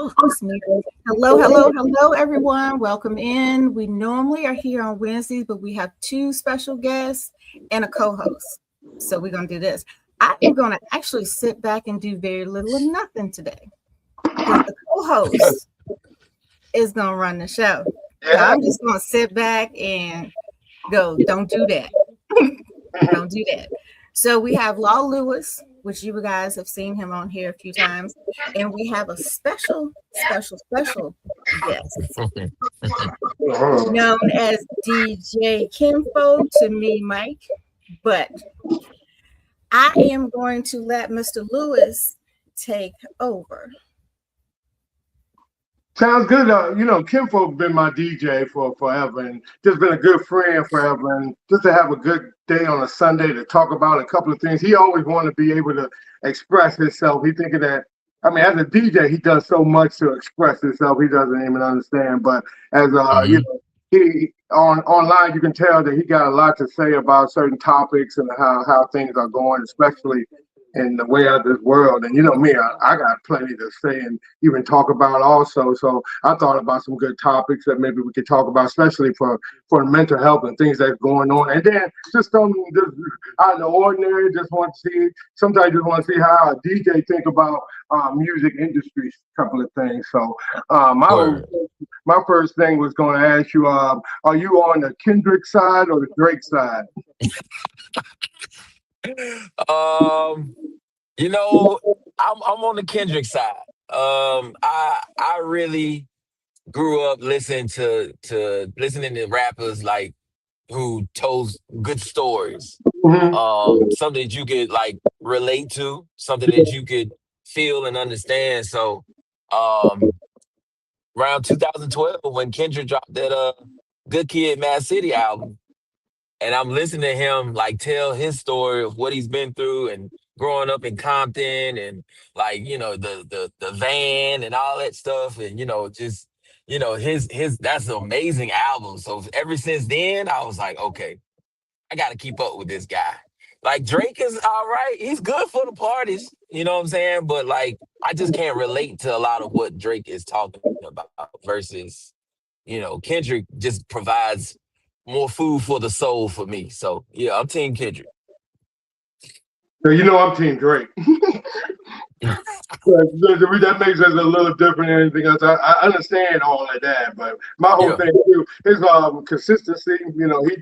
Oh, it's me. Hello, hello, hello, everyone. Welcome in. We normally are here on Wednesdays, but we have two special guests and a co-host. So we're gonna do this. I am gonna actually sit back and do very little or nothing today because the co-host is gonna run the show. So Yeah. I'm just gonna sit back and go, don't do that. Don't do that. So we have Law Lewis, which you guys have seen him on here a few times, and we have a special guest known as DJ Kimfo to me, Mike. But I am going to let Mr. Lewis take over. Sounds good. Kimfo's been my DJ for forever and just been a good friend forever. And just to have a good day on a Sunday to talk about a couple of things. He always wanted to be able to express himself. He thinking that, as a DJ, he does so much to express himself. He doesn't even understand. But as he online, you can tell that he got a lot to say about certain topics and how things are going, especially in the way of this world. And you know me, I got plenty to say and even talk about also. So I thought about some good topics that maybe we could talk about, especially for mental health and things that's going on. And then just something just out of the ordinary, just want to see, sometimes just want to see how a DJ think about music industry, couple of things. So my first thing was going to ask you, are you on the Kendrick side or the Drake side? You know, I'm on the Kendrick side. I really grew up listening to rappers like who told good stories. Mm-hmm. Something that you could like relate to, something that you could feel and understand. So um around 2012 when Kendrick dropped that Good Kid Mad City album, and I'm listening to him like tell his story of what he's been through and growing up in Compton and like the van and all that stuff, and just his that's an amazing album. So ever since then I was like, okay, I got to keep up with this guy. Like Drake is all right, he's good for the parties, you know what I'm saying, but like I just can't relate to a lot of what Drake is talking about versus Kendrick just provides more food for the soul for me. So yeah, I'm Team Kendrick. So I'm Team Drake. That makes us a little different than anything else. I understand all of that, but my whole Yeah. thing too is consistency.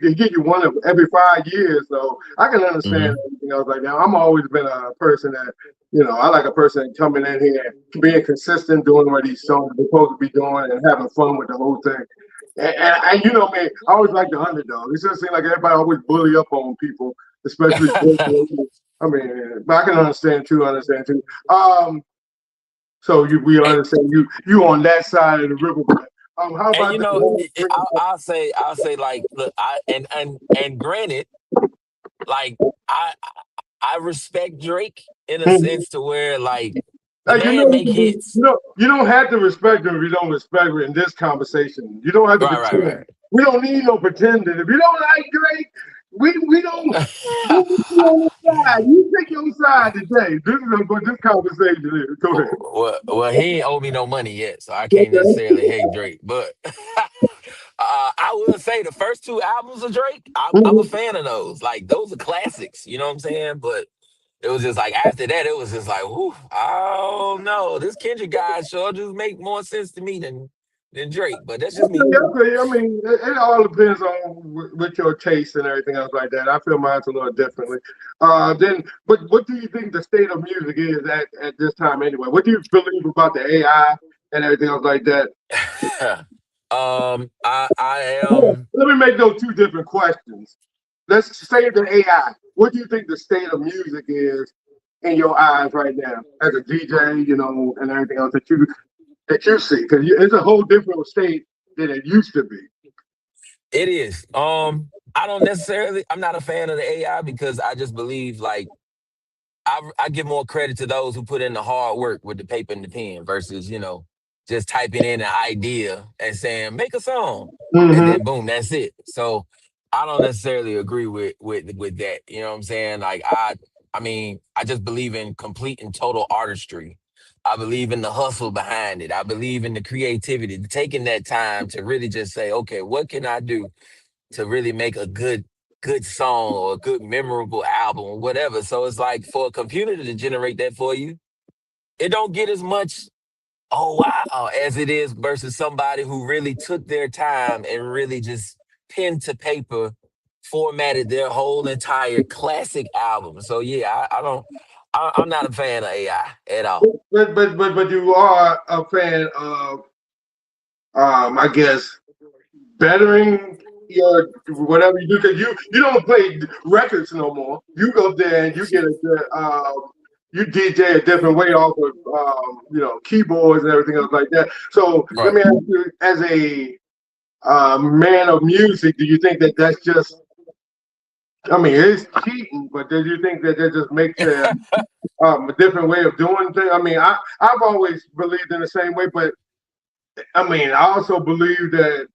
He give you one of every 5 years, so I can understand Hmm. everything else like that. I'm always been a person that I like a person coming in here being consistent, doing what he's supposed to be doing, and having fun with the whole thing. And you know me, I always like the underdog. It just seems like everybody always bully up on people, especially. But I can understand too. So we and, understand you on that side of the river. But, how and about the whole I'll say like, look, and granted, like I respect Drake in a sense to where like the Like, man make hits. you don't have to respect him if you don't respect him in this conversation. You don't have to pretend. Right. We don't need no pretending. If you don't like Drake, we don't. We on the side. You pick your side today. This is what this conversation is. Go ahead. Well, he ain't owe me no money yet, so I can't necessarily hate Drake. But I will say the first two albums of Drake, I'm a Mhm. fan of those. Like those are classics, you know what I'm saying? But it was just like after that, it was just like, whew, oh no, this Kendrick guy sure just make more sense to me than Drake. But that's just me. It all depends on with your taste and everything else like that. I feel mine's a little differently. But what do you think the state of music is at this time anyway? What do you believe about the AI and everything else like that? I Yeah. am. Let me make those two different questions. Let's say the AI. What do you think the state of music is in your eyes right now as a DJ, and everything else that you see? Because it's a whole different state than it used to be. It is. I don't necessarily. I'm not a fan of the AI because I just believe like I give more credit to those who put in the hard work with the paper and the pen versus just typing in an idea and saying make a song and Hmm. then boom, that's it. So I don't necessarily agree with that. You know what I'm saying? Like I mean I just believe in complete and total artistry. I believe in the hustle behind it. I believe in the creativity, taking that time to really just say, okay, what can I do to really make a good song or a good memorable album or whatever. So it's like for a computer to generate that for you, it don't get as much oh wow as it is versus somebody who really took their time and really just pen to paper formatted their whole entire classic album. So yeah, I don't I'm not a fan of AI at all. But you are a fan of I guess bettering your whatever you do because you don't play records no more. You go there and you get you DJ a different way off of keyboards and everything else like that. So let Right. me ask you, as a man of music, do you think that that's just? I mean, it's cheating, but do you think that that just makes a different way of doing things? I mean, I've always believed in the same way, but I mean, I also believe that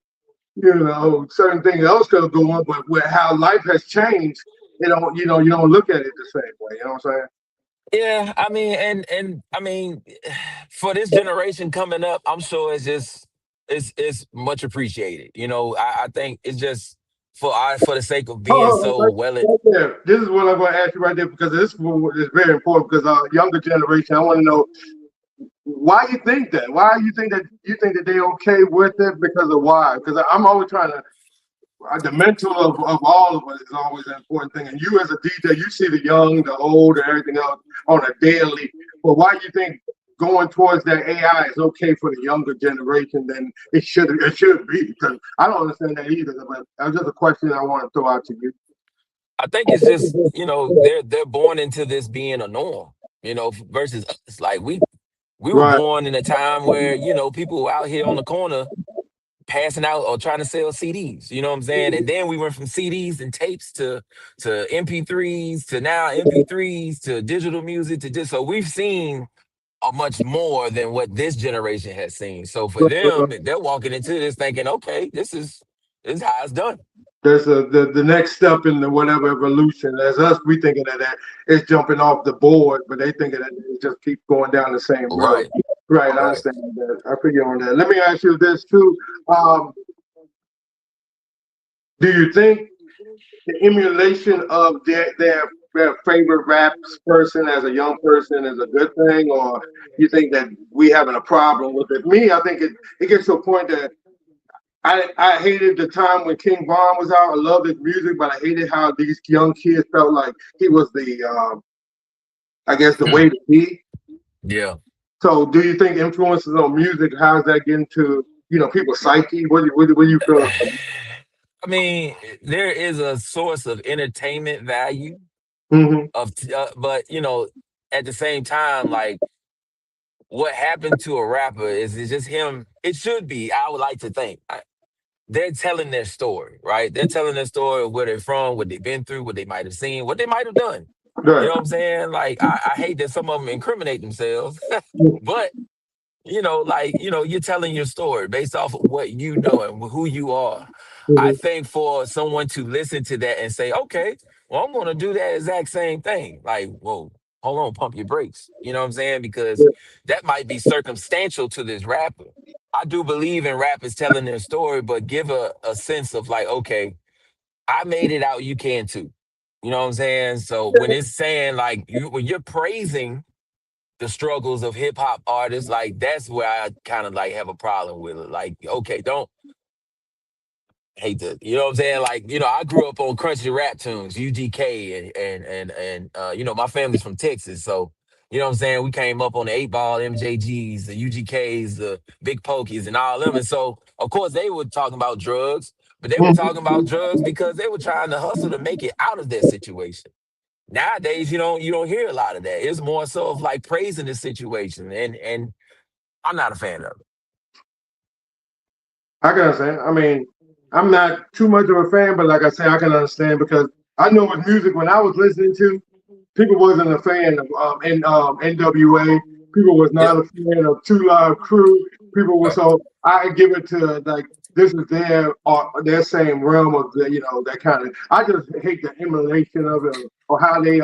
certain things else could go on, but with how life has changed, you don't look at it the same way. You know what I'm Yeah, I mean, and I mean, for this generation coming up, I'm sure it's just it's much appreciated. I think it's just for the sake of being saying? so well. Right there. This is what I'm going to ask you right there because this is very important because our younger generation, I want to know why you think that. Why you think that they okay with it because of why? Because I'm always trying to the mental of all of us is always an important thing. And you as a DJ, you see the young, the old, and everything else on a daily. But why do you think going towards that AI is okay for the younger generation than it should be? Because I don't understand that either. But that's just a question I want to throw out to you. I think it's just they're born into this being a norm. Versus us. Like we were Right. born in a time where people were out here on the corner passing out or trying to sell CDs. You know what I'm saying? And then we went from CDs and tapes to MP3s to now MP3s to digital music to just so we've seen a much more than what this generation has seen. So for them, they're walking into this thinking, okay, this is how it's done. There's the next step in the whatever evolution. As us, we thinking that it's jumping off the board, but they thinking that it just keep going down the same road. Right, Right, I right. understand that. I figure on that. Let me ask you this too. Um, do you think the emulation of their favorite rap person as a young person is a good thing, or you think that we having a problem with it? Me, I think it gets to a point that I hated the time when King Von was out. I loved his music, but I hated how these young kids felt like he was I guess the Hmm. way to be. Yeah. So, do you think influences on music? How's that getting to people's psyche? What do you feel? I mean, there is a source of entertainment value Hmm. but at the same time, like what happened to a rapper is it's just him. It should be. I would like to think they're telling their story, right? They're telling their story of where they're from, what they've been through, what they might have seen, what they might have done. You Right. know what I'm saying? Like I hate that some of them incriminate themselves, but you're telling your story based off of what you know and who you are. I Mhm. think for someone to listen to that and say, okay, well, I'm going to do that exact same thing. Like, whoa, hold on, pump your brakes. You know what I'm saying? Because that might be circumstantial to this rapper. I do believe in rappers telling their story, but give a sense of like, okay, I made it out, you can too. You know what I'm saying? So when it's saying like when you're praising the struggles of hip hop artists, like that's where I kind of like have a problem with it. Like, okay, don't hate to, you know what I'm saying? Like, I grew up on crunchy rap tunes, UGK and my family's from Texas, so you know what I'm saying? We came up on the 8 Ball, MJGs, the UGKs, the Big Pokies, and all them. And so, of course, they were talking about drugs, but they were talking about drugs because they were trying to hustle to make it out of their situation. Nowadays, you don't hear a lot of that. It's more so of like praising the situation, and I'm not a fan of it. I can understand. I mean, I'm not too much of a fan, but like I say, I can understand because I know with music when I was listening to, people wasn't a fan of NWA. People was Yeah, not a fan of Two Live Crew. People were right. so I give it to like this is their same realm of that kind of. I just hate the emulation of it or how they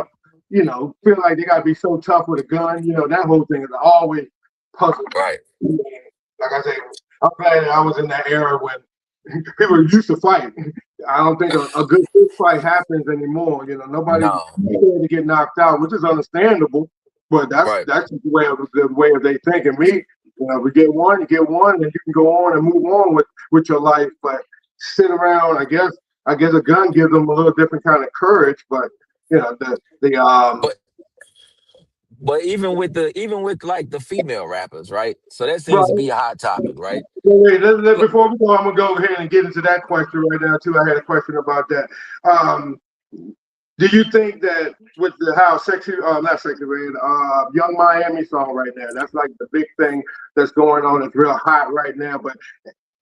feel like they gotta be so tough with a gun. That whole thing is always puzzle. Right. Like I say, I'm glad that I was in that era when people used to fight. I don't think a good fist fight happens anymore. You know, nobody's No. scared to get knocked out, which is understandable. But that's Right. just the way of they think. And me, you know, we get one, you get one, and you can go on and move on with your life. But sit around, I guess a gun gives them a little different kind of courage. But you know, But even with like the female rappers, right? So that seems to right. be a hot topic, right? Wait, Look, before we go, I'm gonna go ahead and get into that question right now too. I had a question about that. Do you think that with how sexy, not sexy red, Young Miami song right now, that's like the big thing that's going on. It's real hot right now, but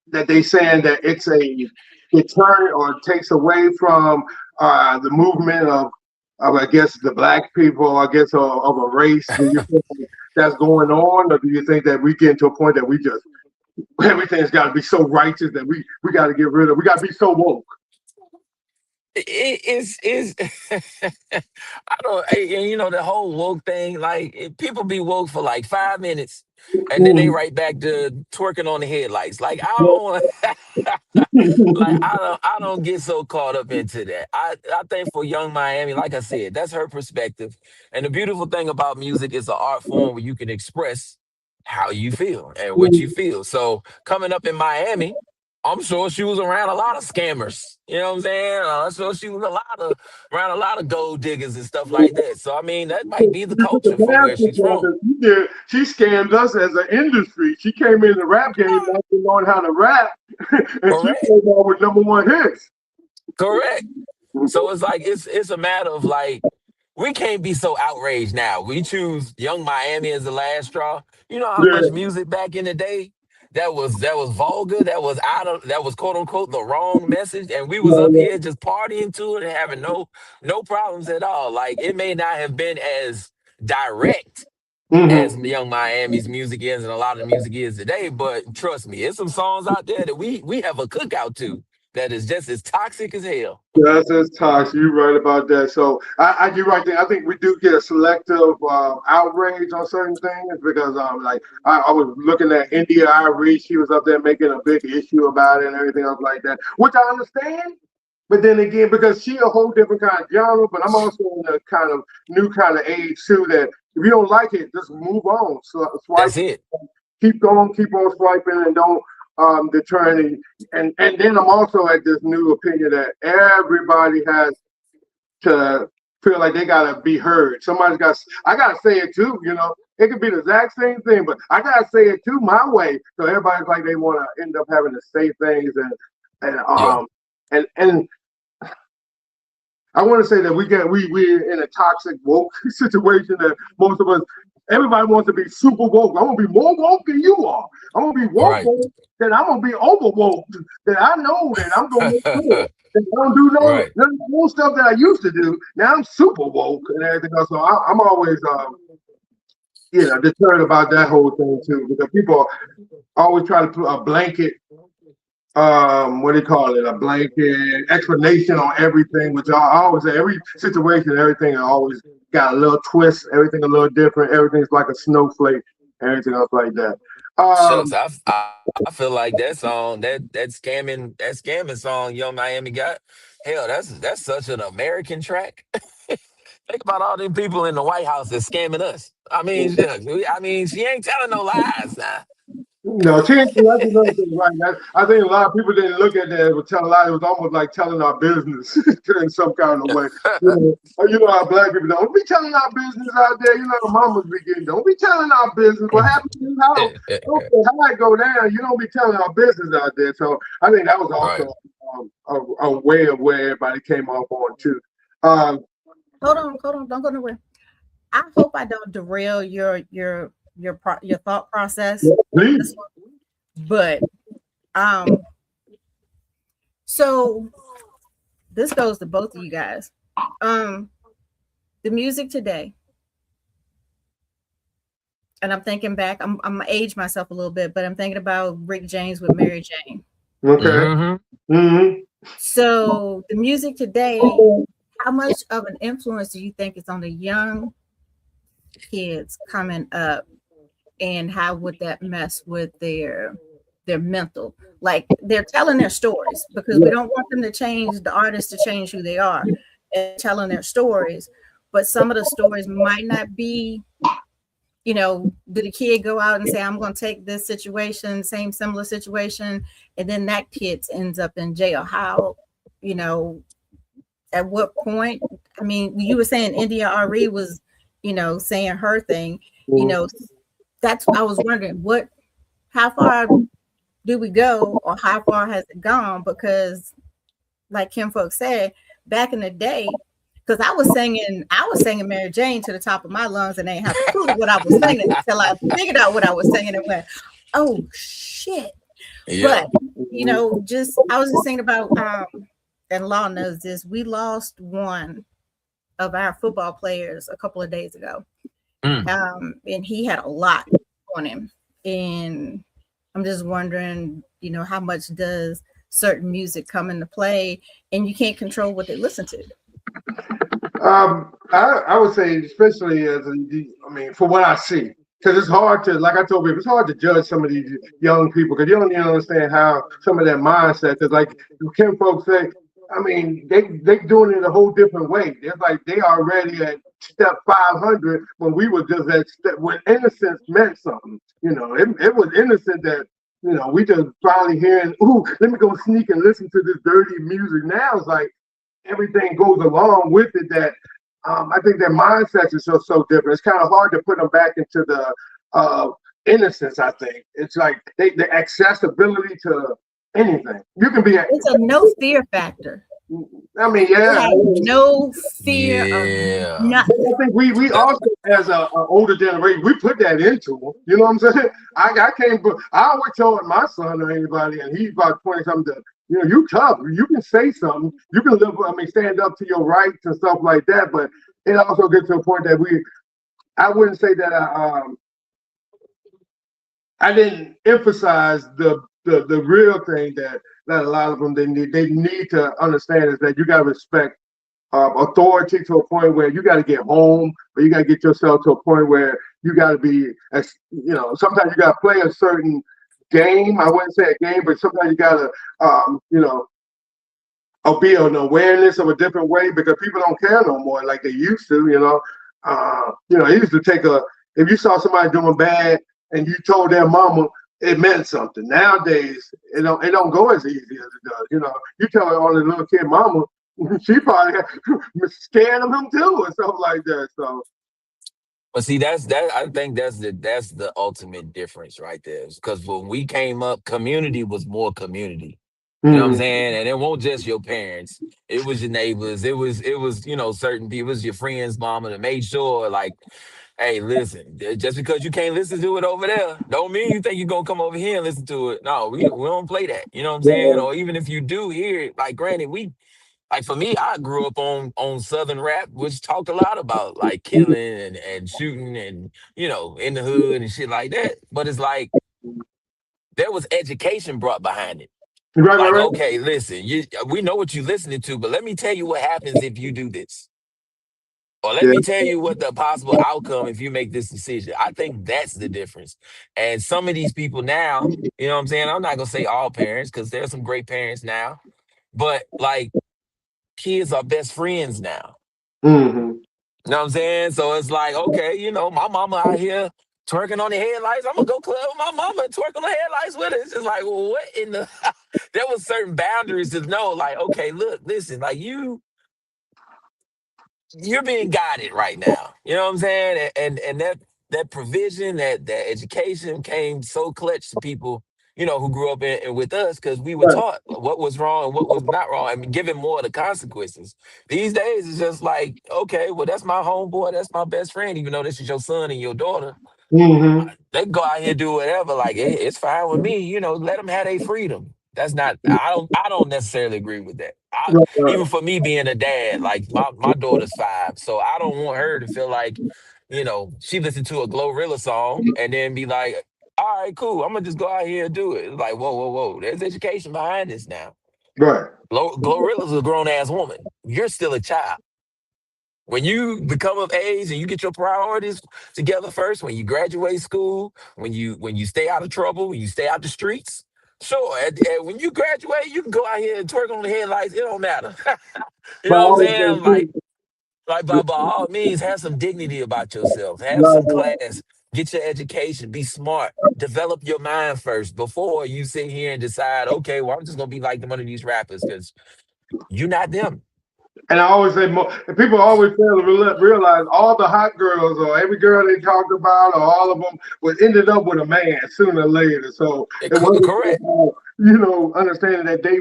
that they saying that it turns or takes away from the movement of I guess the black people, I guess of a race. Do you think that's going on, or do you think that we get to a point that we just everything's got to be so righteous that we got to get rid of? We got to be so woke. is I don't, and you know the whole woke thing. Like people be woke for like 5 minutes, and then they Mhm. right back to twerking on the headlights. Like I don't, like I don't get so caught up into that. I think for Young Miami, like I said, that's her perspective. And the beautiful thing about music is an art form where you can express how you feel and what you feel. So coming up in Miami, I'm sure she was around a lot of scammers. You know what I'm saying? I'm sure she was around a lot of gold diggers and stuff like that. So I mean, that might be the culture for where she's from. She scammed us as an industry. She came in the rap game not knowing how to rap, and she Correct. came out with #1 hits. Correct. So it's like it's a matter of like we can't be so outraged now. We choose Young Miami as the last straw. You know how much Yeah. music back in the day that was vulgar, that was quote unquote the wrong message, and we was up here just partying to it and having no problems at all. Like it may not have been as direct as Mm-hmm. Young Miami's music is and a lot of the music is today, but trust me, there's some songs out there that we have a cookout to that is just as toxic as hell. That's his toxic. You're right about that. So you're right there. I think we do get a selective outrage on certain things because like I was looking at India Irie. She was up there making a big issue about it and everything else like that, which I understand. But then again, because she a whole different kind of genre, but I'm also in a kind of new kind of age too that if you don't like it, just move on. So swipe, That's it. keep going, keep on swiping, and don't deter any. And then I'm also at this new opinion that everybody has to feel like they gotta be heard. I gotta say it too, you know. It could be the exact same thing, but I gotta say it too my way. So everybody's like they wanna end up having to say things and Yeah. um and I want to say that we're in a toxic woke situation that most of us everybody wants to be super woke. I'm gonna be more woke than you are. I'm gonna be woke Right. then I'm gonna be over woke. That I know that I'm gonna make sure that I don't do Right. none of the old stuff that I used to do. Now I'm super woke and everything else. So I'm always deterred about that whole thing too because people always try to put a blanket what do you call it? A blanket explanation on everything, which I always say every situation, everything always got a little twist, everything a little different, everything's like a snowflake, everything else like that. Shucks, Um, I feel like that song, that scamming song Young Miami got, hell, that's such an American track. Think about all them people in the White House that's scamming us. I mean, she ain't telling no lies now. no, change that's another thing, right? I think a lot of people didn't look at that and would tell a lie. It was almost like telling our business in some kind of way. You know how black people don't be telling our business out there. You know, the mamas be getting, don't be telling our business. What happened in your house? Okay, how it go down? You don't be telling our business out there. So I think that was Right. also a way of where everybody came off on too. Um, Hold on, don't go nowhere. I hope I don't derail your thought process on this please. one. But um, so this goes to both of you guys. The music today, and I'm thinking back. I'm gonna age myself a little bit, but I'm thinking about Rick James with Mary Jane. Okay. Mm-hmm. Mm-hmm. So the music today, how much of an influence do you think is on the young kids coming up and how would that mess with their mental? Like they're telling their stories because we don't want them to change the artists to change who they are and telling their stories, but some of the stories might not be, you know, did a kid go out and say, I'm going to take this situation, same similar situation, and then that kid ends up in jail? How, you know, at what point? I mean, you were saying India Ari was, you know, saying her thing, you know, that's, I was wondering how far do we go, or how far has it gone? Because like Kim Folk said, back in the day, because I was singing Mary Jane to the top of my lungs and they ain't have a clue what I was singing until I figured out what I was singing and went, oh shit. Yeah. But you know, just I was just thinking about and Law knows this, we lost one of our football players a couple of days ago. And he had a lot on him. And I'm just wondering, you know, how much does certain music come into play, and you can't control what they listen to? I would say, especially I mean, for what I see, because it's hard to, like I told people, it's hard to judge some of these young people because you don't even understand how some of their mindset. Because like Kim folks say, I mean, they doing it a whole different way. It's like they already at step 500 when we were just at step, when innocence meant something. You know, it was innocent that, you know, we just finally hearing, ooh, let me go sneak and listen to this dirty music. Now it's like everything goes along with it that I think their mindsets is so different. It's kind of hard to put them back into the innocence. I think it's like the accessibility to anything. You can be. It's a no fear factor. I mean, yeah, no fear of nothing. I think we also, as an older generation, we put that into them. You know what I'm saying? I can't. I always tell my son or anybody, and he's about 20 something. You know, you tough. You can say something. You can live. I mean, stand up to your rights and stuff like that. But it also gets to a point that I wouldn't say that I didn't emphasize the real thing that a lot of them they need to understand is that you got to respect authority to a point where you got to get home, or you got to get yourself to a point where you got to be, as you know, sometimes you got to play a certain game. I wouldn't say a game, but sometimes you got to, you know, be an awareness of a different way because people don't care no more like they used to. You know, it used to take if you saw somebody doing bad and you told their mama, it meant something. Nowadays, it don't go as easy as it does. You know, you tell on the little kid mama, she probably scared of him too, and stuff like that. So, but see, I think that's the ultimate difference right there. Because when we came up, community was more community. You know what I'm saying? And it won't just your parents. It was your neighbors. It was, you know, certain people. It was your friends' mama that made sure, like, hey, listen, just because you can't listen to it over there, don't mean you think you're going to come over here and listen to it. No, we don't play that. You know what I'm saying? Or even if you do hear it, like, granted, like for me, I grew up on Southern rap, which talked a lot about like killing and shooting and, you know, in the hood and shit like that. But it's like, there was education brought behind it. Like, okay, listen, we know what you're listening to, but let me tell you what happens if you do this. Or let me tell you what the possible outcome if you make this decision. I think that's the difference. And some of these people now, you know what I'm saying? I'm not going to say all parents because there's some great parents now. But like, kids are best friends now. You know what I'm saying? So it's like, okay, you know, my mama out here twerking on the headlights. I'm going to go club with my mama and twerk on the headlights with her. It's just like, well, what in the... There was certain boundaries to know, like, okay, look, listen, like you're being guided right now. You know what I'm saying? And that provision, that education came so clutch to people, you know, who grew up with us because we were taught what was wrong and what was not wrong. I mean, given more of the consequences. These days, it's just like, okay, well, that's my homeboy, that's my best friend, even though this is your son and your daughter. They can go out here and do whatever. Like, it's fine with me. You know, let them have their freedom. That's not. I don't necessarily agree with that. Even for me being a dad, like my daughter's 5, so I don't want her to feel like, you know, she listened to a Glorilla song and then be like, all right, cool, I'm gonna just go out here and do it. It's like, whoa. There's education behind this now. Right. Glorilla's a grown ass woman. You're still a child. When you become of age and you get your priorities together first, when you graduate school, when you stay out of trouble, when you stay out the streets, sure. When you graduate, you can go out here and twerk on the headlights. It don't matter. You But I know what I'm always saying? say, Like by all means, have some dignity about yourself. Have some right, class. Get your education. Be smart. Develop your mind first before you sit here and decide, okay, well, I'm just gonna be like one of these rappers because you're not them. and I always say, and people always fail to realize all the hot girls or every girl they talked about or all of them was ended up with a man sooner or later. So it wasn't, Correct. understanding that they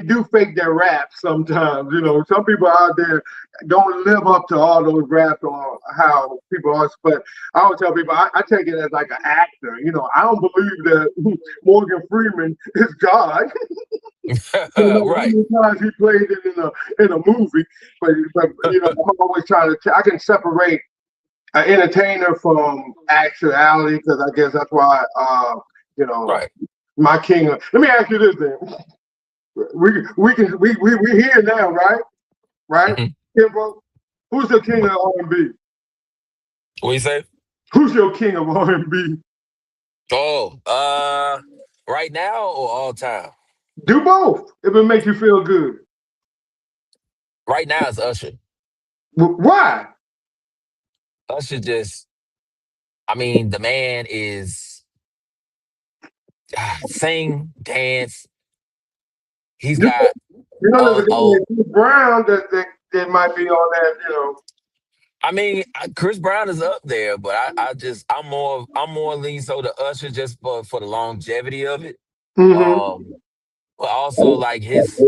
do fake their raps sometimes. Some people out there don't live up to all those raps or how people are. But I always tell people I take it as like an actor. I don't believe that Morgan Freeman is God. How Right. many times he played it in a movie, but I'm always trying to. I can separate an entertainer from actuality because I guess that's why Right. my king. Let me ask you this then. We here now, right? Right? Mhm. Kimbo, who's the king of R&B? What you say? Who's your king of R&B? Oh, right now or all time? Do both if it makes you feel good. Right now it's Usher. Why? Usher just, I mean, the man is sing, dance. He's You, got there's a guy a named Chris Brown that might be on that. I mean, Chris Brown is up there, but I'm more lean so to Usher just for the longevity of it. Mm-hmm. Um, but also like his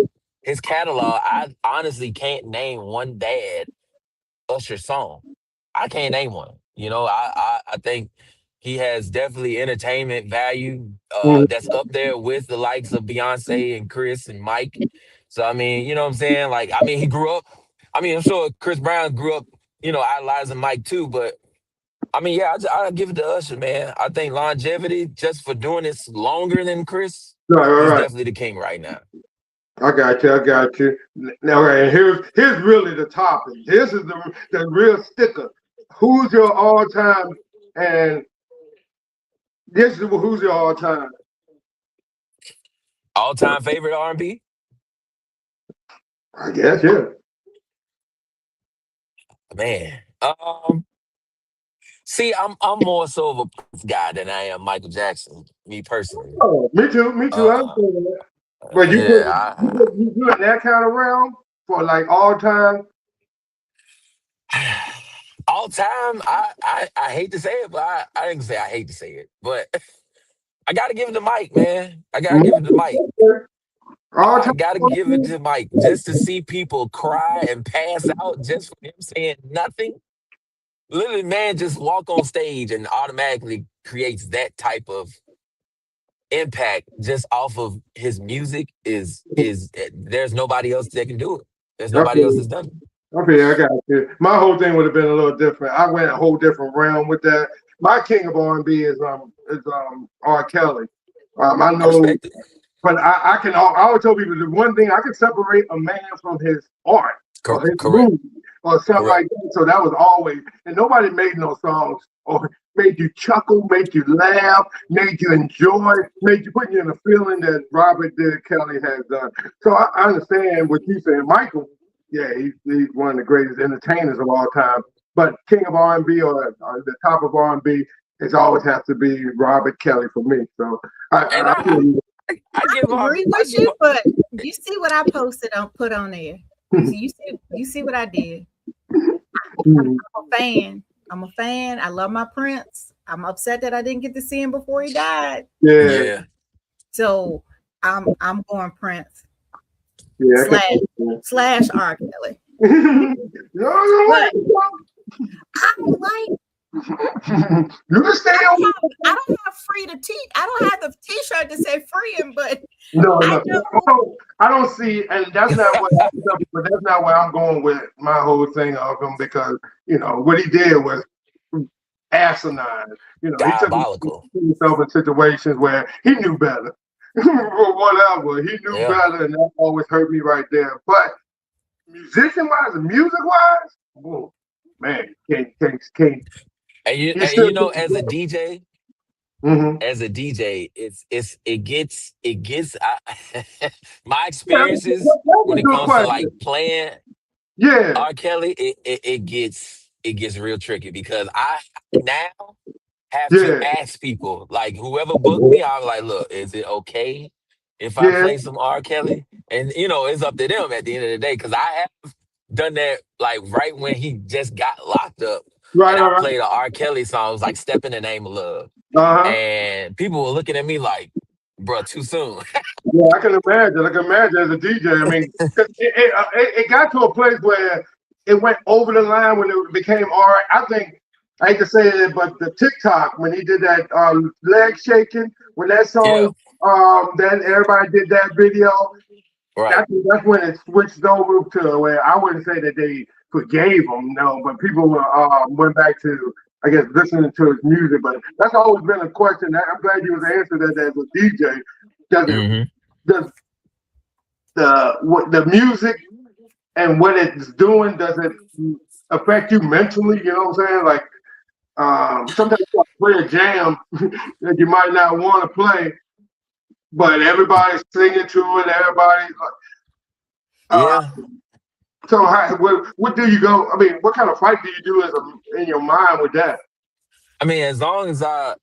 catalog, I honestly can't name one bad Usher song. I can't name one. I think he has definitely entertainment value that's up there with the likes of Beyonce and Chris and Mike. So I mean, you know what I'm saying? Like, I mean, he grew up. I mean, I'm sure Chris Brown grew up, idolizing Mike too. But I mean, yeah, I give it to Usher, man. I think longevity, just for doing this longer than Chris, Right, he's right, right. definitely the king right now. I got you. I got you. Now, right, here's really the topic. This is the real sticker. Who's your all time? And this is who's your all time. All time favorite R&B? I guess yeah. Man. See, I'm more so of a Prince guy than I am Michael Jackson, me personally. Oh, me too. Me too. I Uh, understand that. But yeah, you in that kind of realm for like all time. all time. I hate to say it, but I didn't say I hate to say it, but I gotta give it to Mike, man. I gotta give it to Mike. All I time. gotta give it to Mike just to see people cry and pass out just for him saying nothing. Literally, man, just walk on stage and automatically creates that type of impact just off of his music is there's nobody else that can do it. There's nobody else Okay. that's done it. Okay, I got you. My whole thing would have been a little different. I went a whole different realm with that. My king of R&B is R. Kelly. I I know, respect it. but I always tell people the one thing I can separate a man from his art or his Correct. movie or something Correct. like that. So that was always, and nobody made no songs or made you chuckle, made you laugh, made you enjoy, made you put you in a feeling that Robert D. Kelly has done. So I understand what you saying, Michael. Yeah, he's one of the greatest entertainers of all time. But king of R&B or the top of R&B, it always has to be Robert Kelly for me. So And I I give R Agree I with give you, but you see what I posted on put on there. You see what I did. I'm a fan. I'm a fan. I love my Prince. I'm upset that I didn't get to see him before he died. yeah, yeah. So I'm going Prince yeah. slash R. Kelly. No, But I don't like. you can stay on. I don't have free to teach. I don't have the T-shirt to say free him, but No, I know. I don't see, and that's not what. But that's not where I'm going with my whole thing of him because what he did was asinine. He took Diabolical. himself in situations where he knew better, or whatever. He knew Yeah. better, and that always hurt me right there. But musician wise and music wise, oh, man, can't. You And still you know, as a DJ, mm-hmm. it gets my Yeah, experiences that's when a it good comes to like question. playing Yeah, R. Kelly, it gets real tricky because I now have to yeah, ask people, like whoever booked me, I'm like, look, is it okay if I yeah. play some R. Kelly? And it's up to them at the end of the day, because I have done that like right when he just got locked up, Right, and I right, right. played a R. Kelly song, it was like "Step in the Name of Love," Uh-huh. and people were looking at me like, "Bruh, too soon." Yeah, I can imagine. I can imagine as a DJ. I mean, 'cause it got to a place where it went over the line when it became all right. I think I hate to say it, but the TikTok when he did that leg shaking when that Yeah, song, then everybody did that video. right. That's when it switched over to where I wouldn't say that they forgave him, no, but people were went back to I guess listening to his music. But that's always been a question. I'm glad you was answered that as a DJ. Does it Hmm. does the music and what it's doing does it affect you mentally? You know what I'm saying? Like sometimes you play a jam that you might not want to play, but everybody's singing to it. Everybody's uh, Yeah. so what do you go? I mean, what kind of fight do you do in your mind with that? I mean, as long as I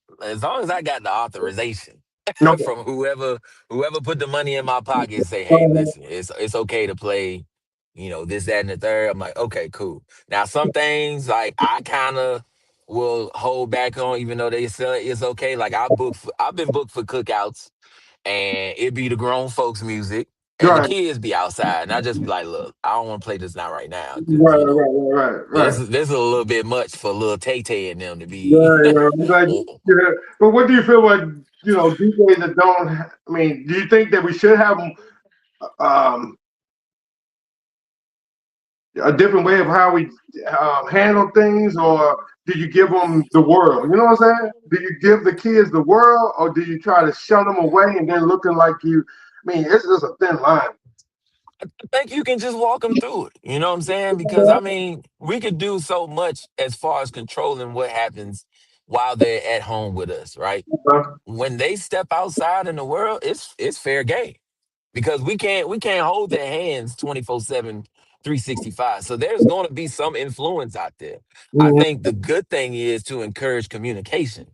got the authorization No. from whoever put the money in my pocket and say, hey, listen, it's okay to play, this, that, and the third. I'm like, okay, cool. Now some things like I kind of will hold back on, even though they sell it, it's okay. Like I've been booked for cookouts, and it be the grown folks music, and the Right, kids be outside, and I just be like, look, I don't want to play this now right now, because right, right, this right, is this is a little bit much for little Tay Tay and them to be. right, right. I'm glad yeah. But what do you feel like, DJs that don't, I mean, do you think that we should have um, a different way of how we handle things, or do you give them the world? You know what I'm saying? Do you give the kids the world, or do you try to shut them away and then looking like you? I mean, it's just a thin line. Think you can just walk them through it. You know what I'm saying? Because I mean, we could do so much as far as controlling what happens while they're at home with us, right? When they step outside in the world, it's fair game, because we can't hold their hands 24/7, 365. So there's going to be some influence out there. I Mhm. think the good thing is to encourage communication.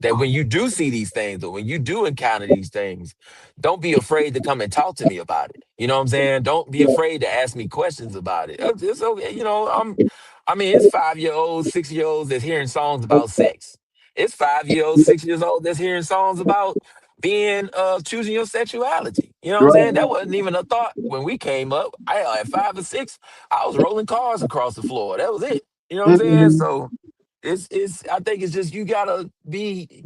That when you do see these things, or when you do encounter these things, don't be afraid to come and talk to me about it. You know what I'm saying? Don't be afraid to ask me questions about it. It's okay. I mean, it's 5 year olds, 6 year olds that's hearing songs about sex. It's 5 year olds, 6 years old that's hearing songs about being choosing your sexuality. You know what I'm saying? That Right. wasn't even a thought when we came up. At 5 or 6, I was rolling cars across the floor. That was it. You know what I'm saying? Mhm. So it's I think it's just you gotta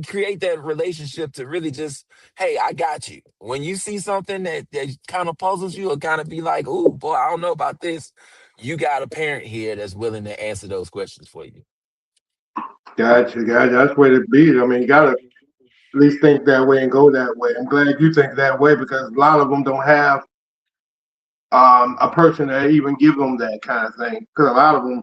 create that relationship to really just, hey, I got you. When you see something that kind of puzzles you, or kind of be like, oh boy, I don't know about this, you got a parent here that's willing to answer those questions for you. Gotcha, gotcha. That's the way to be. I mean, you gotta at least think that way and go that way. I'm glad you think that way because a lot of them don't have a person that even give them that kind of thing. Because a lot of them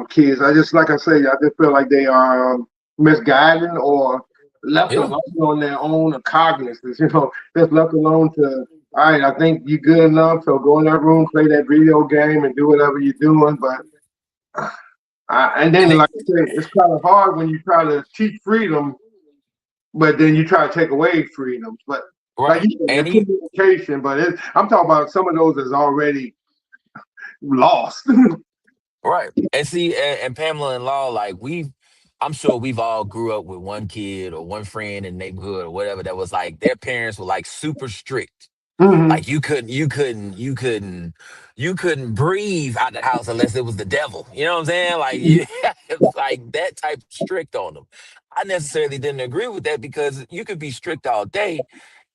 kids, I just like I say, I just feel like they are misguided or left Yeah. alone on their own cognizance. Just left alone to. All right, I think you're good enough, so go in that room, play that video game, and do whatever you're doing. But and And then, it, like I say, it's kind of hard when you try to teach freedom but then you try to take away freedoms. But like right. you said, And there's he communication, but I'm talking about some of those is already lost. Right. And see, and Pamela and Law, like I'm sure we've all grew up with one kid or one friend in the neighborhood or whatever that was like their parents were like super strict. Hmm. Like you couldn't breathe out the house unless it was the devil. You know what I'm saying? Like it's like that type of strict on them. I necessarily didn't agree with that, because you could be strict all day,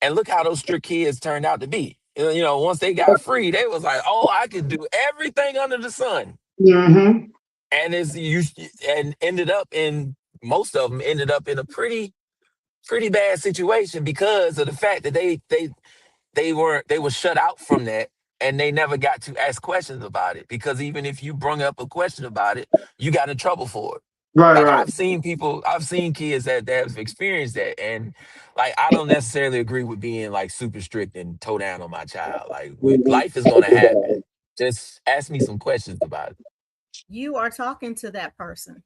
and look how those strict kids turned out to be. Once they got free, they was like, "Oh, I could do everything under the sun." Hmm. And it's you and ended up in most of them ended up in a pretty bad situation, because of the fact that they were shut out from that, and they never got to ask questions about it, because even if you bring up a question about it, you got in trouble for it. Right, Like right. I've seen kids that have experienced that, and like I don't necessarily agree with being like super strict and toe down on my child. Like Mhm. life is gonna happen. Just ask me some questions about it. You are talking to that person.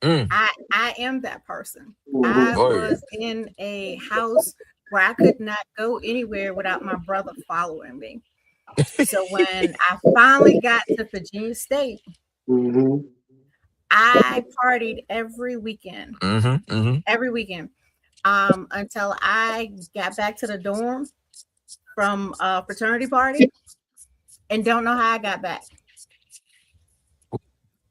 Mm, I am that person. I Mhm. oh yeah. was in a house where I could not go anywhere without my brother following me. So when I finally got to Virginia State, Mhm. I partied Mm-hmm. Mm-hmm. every weekend, until I got back to the dorm from a fraternity party and don't know how I got back.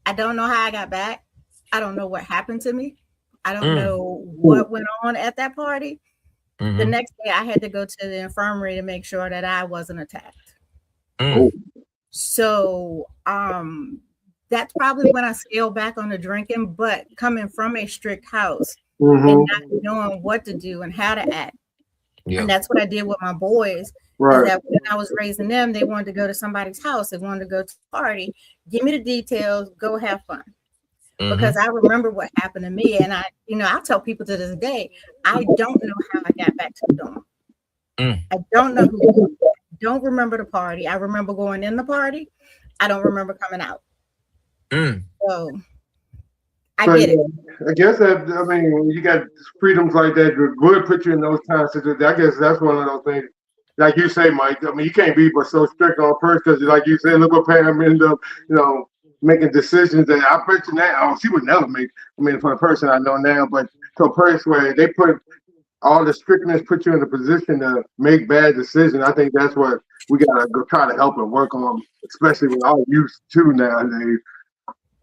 I don't know how I got back. I don't know what happened to me. I don't Mm, know what went on at that party. The mm-hmm. next day, I had to go to the infirmary to make sure that I wasn't attacked. Oh. Mm, So, that's probably when I scaled back on the drinking. But coming from a strict house and Mhm. not knowing what to do and how to act, yeah. and that's what I did with my boys. Is Right. that when I was raising them, they wanted to go to somebody's house, they wanted to go to a party. Give me the details, go have fun. Mm-hmm. Because I remember what happened to me, and I tell people to this day, I don't know how I got back to the dorm. Mm, I don't know who told me. I don't remember the party. I remember going in the party. I don't remember coming out. mm. So I But get it. yeah, I guess that I mean, when you got freedoms like that, that would put you in those times. I guess that's one of those things. Like you say, Mike. I mean, you can't be but so strict on a person because, like you said, look what Pam ended up, making decisions that I bet you now, she would never make. I mean, for a person I know now, but to a person where they put all the strictness, put you in a position to make bad decisions. I think that's what we gotta go try to help and work on, especially with our youth too nowadays.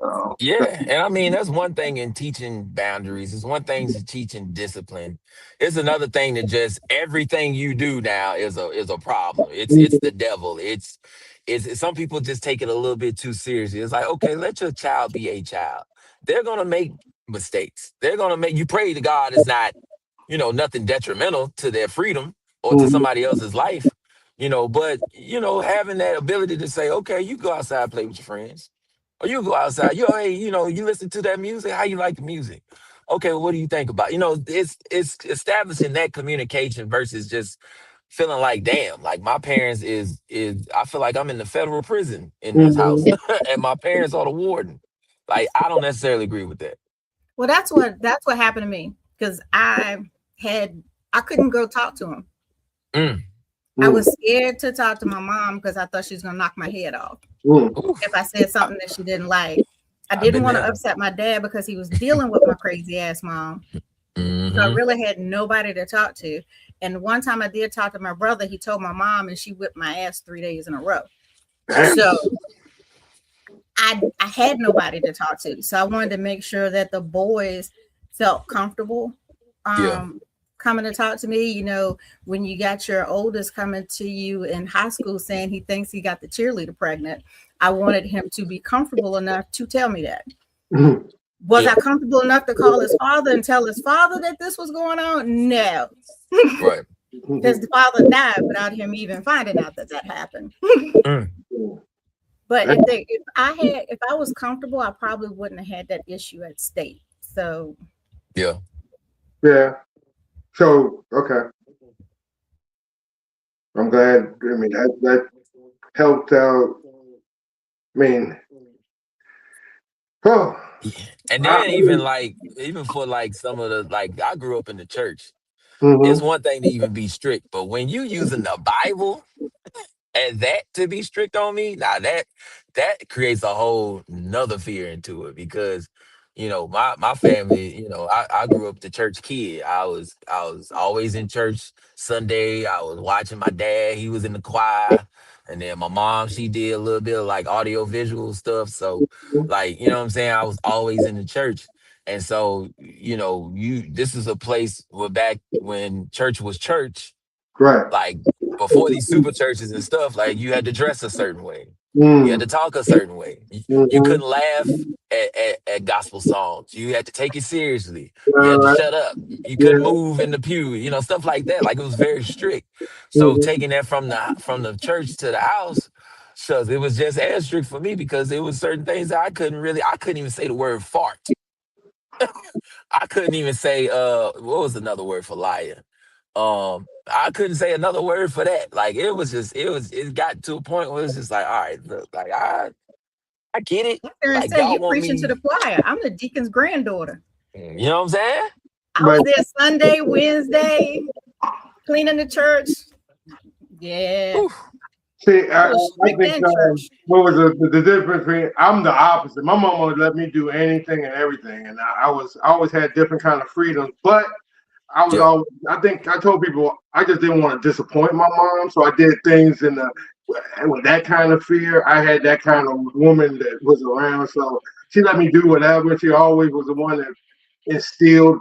Uh, Yeah, and I mean that's one thing in teaching boundaries. It's one thing to teaching discipline. It's another thing that just everything you do now is a problem. It's the devil. Some people just take it a little bit too seriously. It's like, okay, let your child be a child. They're gonna make mistakes. They're gonna make, you pray to God it's not, nothing detrimental to their freedom or to mhm, somebody else's life. But having that ability to say, okay, you go outside, play with your friends. Or you go outside. Hey, you listen to that music. How you like the music? Okay, well, what do you think about? It's establishing that communication versus just feeling like, damn, like my parents is I feel like I'm in the federal prison in this house, mhm, and my parents are the warden. Like I don't necessarily agree with that. Well, that's what happened to me because I couldn't go talk to him. Mm, I mhm, was scared to talk to my mom because I thought she was gonna knock my head off mhm, if oof, I said something that she didn't like. I I've didn't been want to there. upset my dad because he was dealing with my crazy ass mom. So I Mm-hmm. really had nobody to talk to. And one time I did talk to my brother, he told my mom and she whipped my ass 3 days in a row. damn, So I had nobody to talk to. So I wanted to make sure that the boys felt comfortable Yeah. um coming to talk to me. When you got your oldest coming to you in high school saying he thinks he got the cheerleader pregnant, I wanted him to be comfortable enough to tell me that. mhm, Was Yeah. I comfortable enough to call his father and tell his father that this was going on? No, Right. because mhm, the father died without him even finding out that that happened. Mm, But if I was comfortable, I probably wouldn't have had that issue at state. So yeah. yeah. So okay, I'm glad. I mean, that helped out. I mean, oh, Yeah. And I, then even for like some of the, like, I grew up in the church. It's mhm, one thing to even be strict, but when you using the Bible and that to be strict on me, now that creates a whole nother fear into it, because my family, I grew up the church kid. I was always in church Sunday. I was watching my dad, he was in the choir, and then my mom, she did a little bit of like audio visual stuff. So like, you know what I'm saying, I was always in the church. And so, this is a place where back when church was church, right. like before these super churches and stuff, like you had to dress a certain way. You had to talk a certain way. You Mm-hmm. couldn't laugh at gospel songs. You had to take it seriously. You had to Right. shut up. You Yeah. couldn't move in the pew. Stuff like that. Like it was very strict. So Mm-hmm. taking that from the church to the house, shucks, it was just as strict for me because it was certain things that I couldn't even say the word fart. I couldn't even say what was another word for liar? I couldn't say another word for that. Like it got to a point where it's just like, all right, look, like I get it. There and Like say y'all you want preaching to me, the choir. I'm the deacon's granddaughter. you know what I'm saying? I But was there Sunday, Wednesday, cleaning the church. Yeah, Whew. see, I I was strict think in church. what was the difference between? I'm the opposite. My mama would let me do anything and everything, and I always had different kind of freedoms. But I was Yeah. always. I think I told people I just didn't want to disappoint my mom, so I did things with that kind of fear. I had that kind of woman that was around, so she let me do whatever. She always was the one that instilled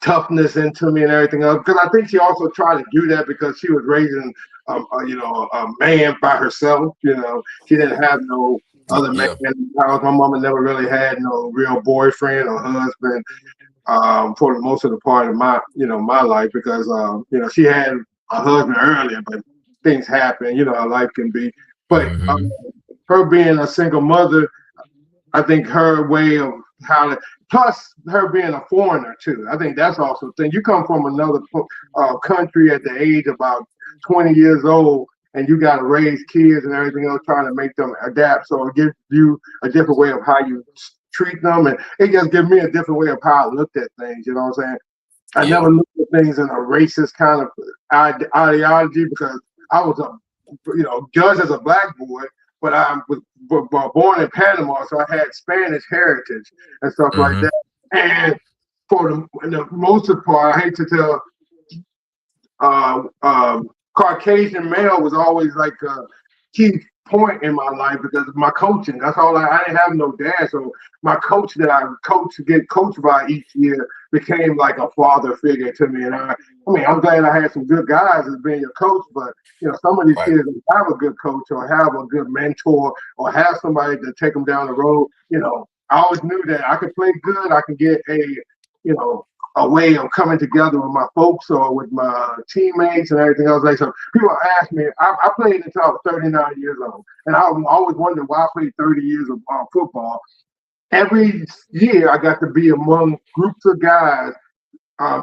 toughness into me and everything else. Because I think she also tried to do that because she was raising, a man by herself. She didn't have no other man Yeah. in the house. My mama never really had no real boyfriend or husband for the most of the part of my life because, she had a husband earlier, but things happen. How life can be. But Hmm. her being a single mother, I think her way of how to, plus her being a foreigner too. I think that's also the thing. You come from another country at the age of about 20 years old, and you got to raise kids and everything else, trying to make them adapt. So it gives you a different way of how you treat them, and it just gives me a different way of how I looked at things. You know what I'm saying? I Yeah. never looked at things in a racist kind of ideology because I was judged as a black boy, but I was born in Panama, so I had Spanish heritage and stuff like Hmm. that. And for the most part, I hate to tell, uh, Caucasian male was always like a key point in my life because of my coaching. That's all I didn't have no dad, so my coach that I get coached by each year became like a father figure to me. And I mean, I'm glad I had some good guys as being your coach, but some of these Right. kids don't have a good coach or have a good mentor or have somebody to take them down the road. I always knew that I could play good. I could get you know, a way of coming together with my folks or with my teammates and everything else. Like, so people ask me, I played until I was 39 years old, and I always wondered why I played 30 years of football. Every year, I got to be among groups of guys,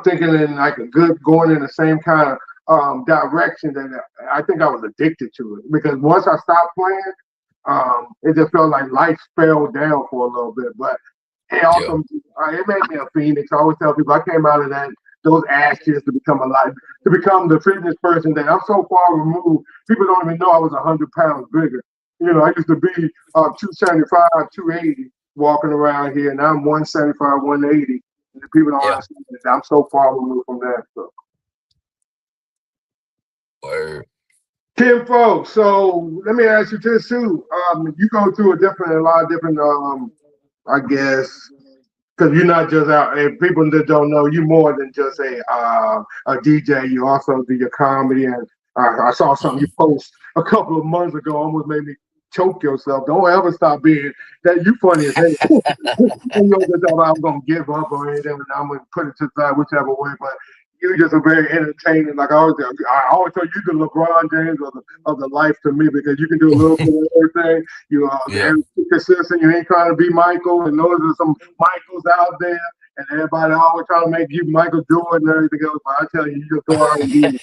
thinking in like going in the same kind of direction that I think I was addicted to it. Because once I stopped playing, it just felt like life fell down for a little bit. But it Yeah. also it made me a phoenix. I always tell people I came out of those ashes to become to become the fitness person that I'm so far removed. People don't even know I was 100 pounds bigger. I used to be 275, 280 walking around here, and I'm 175, 180. And people don't Yeah. understand that I'm so far removed from that. So. Word. Tim folks, so let me ask you this too. You go through a lot of different, I guess, because you're not just out. If people that don't know, you more than just a DJ. You also do your comedy, and I saw something you Mhm. post a couple of months ago, almost made me choke yourself. Don't ever stop being that. You funny as hell. You know, just thought I'm gonna give up or anything, and I'm gonna put it to the side whichever way. But you just are very entertaining. Like I always tell you, the LeBron James of the life to me because you can do a little bit of everything. You are Yeah. very consistent. You ain't trying to be Michael, and those are some Michaels out there. And everybody always trying to make you Michael Jordan and everything else. But I tell you, you just go out and be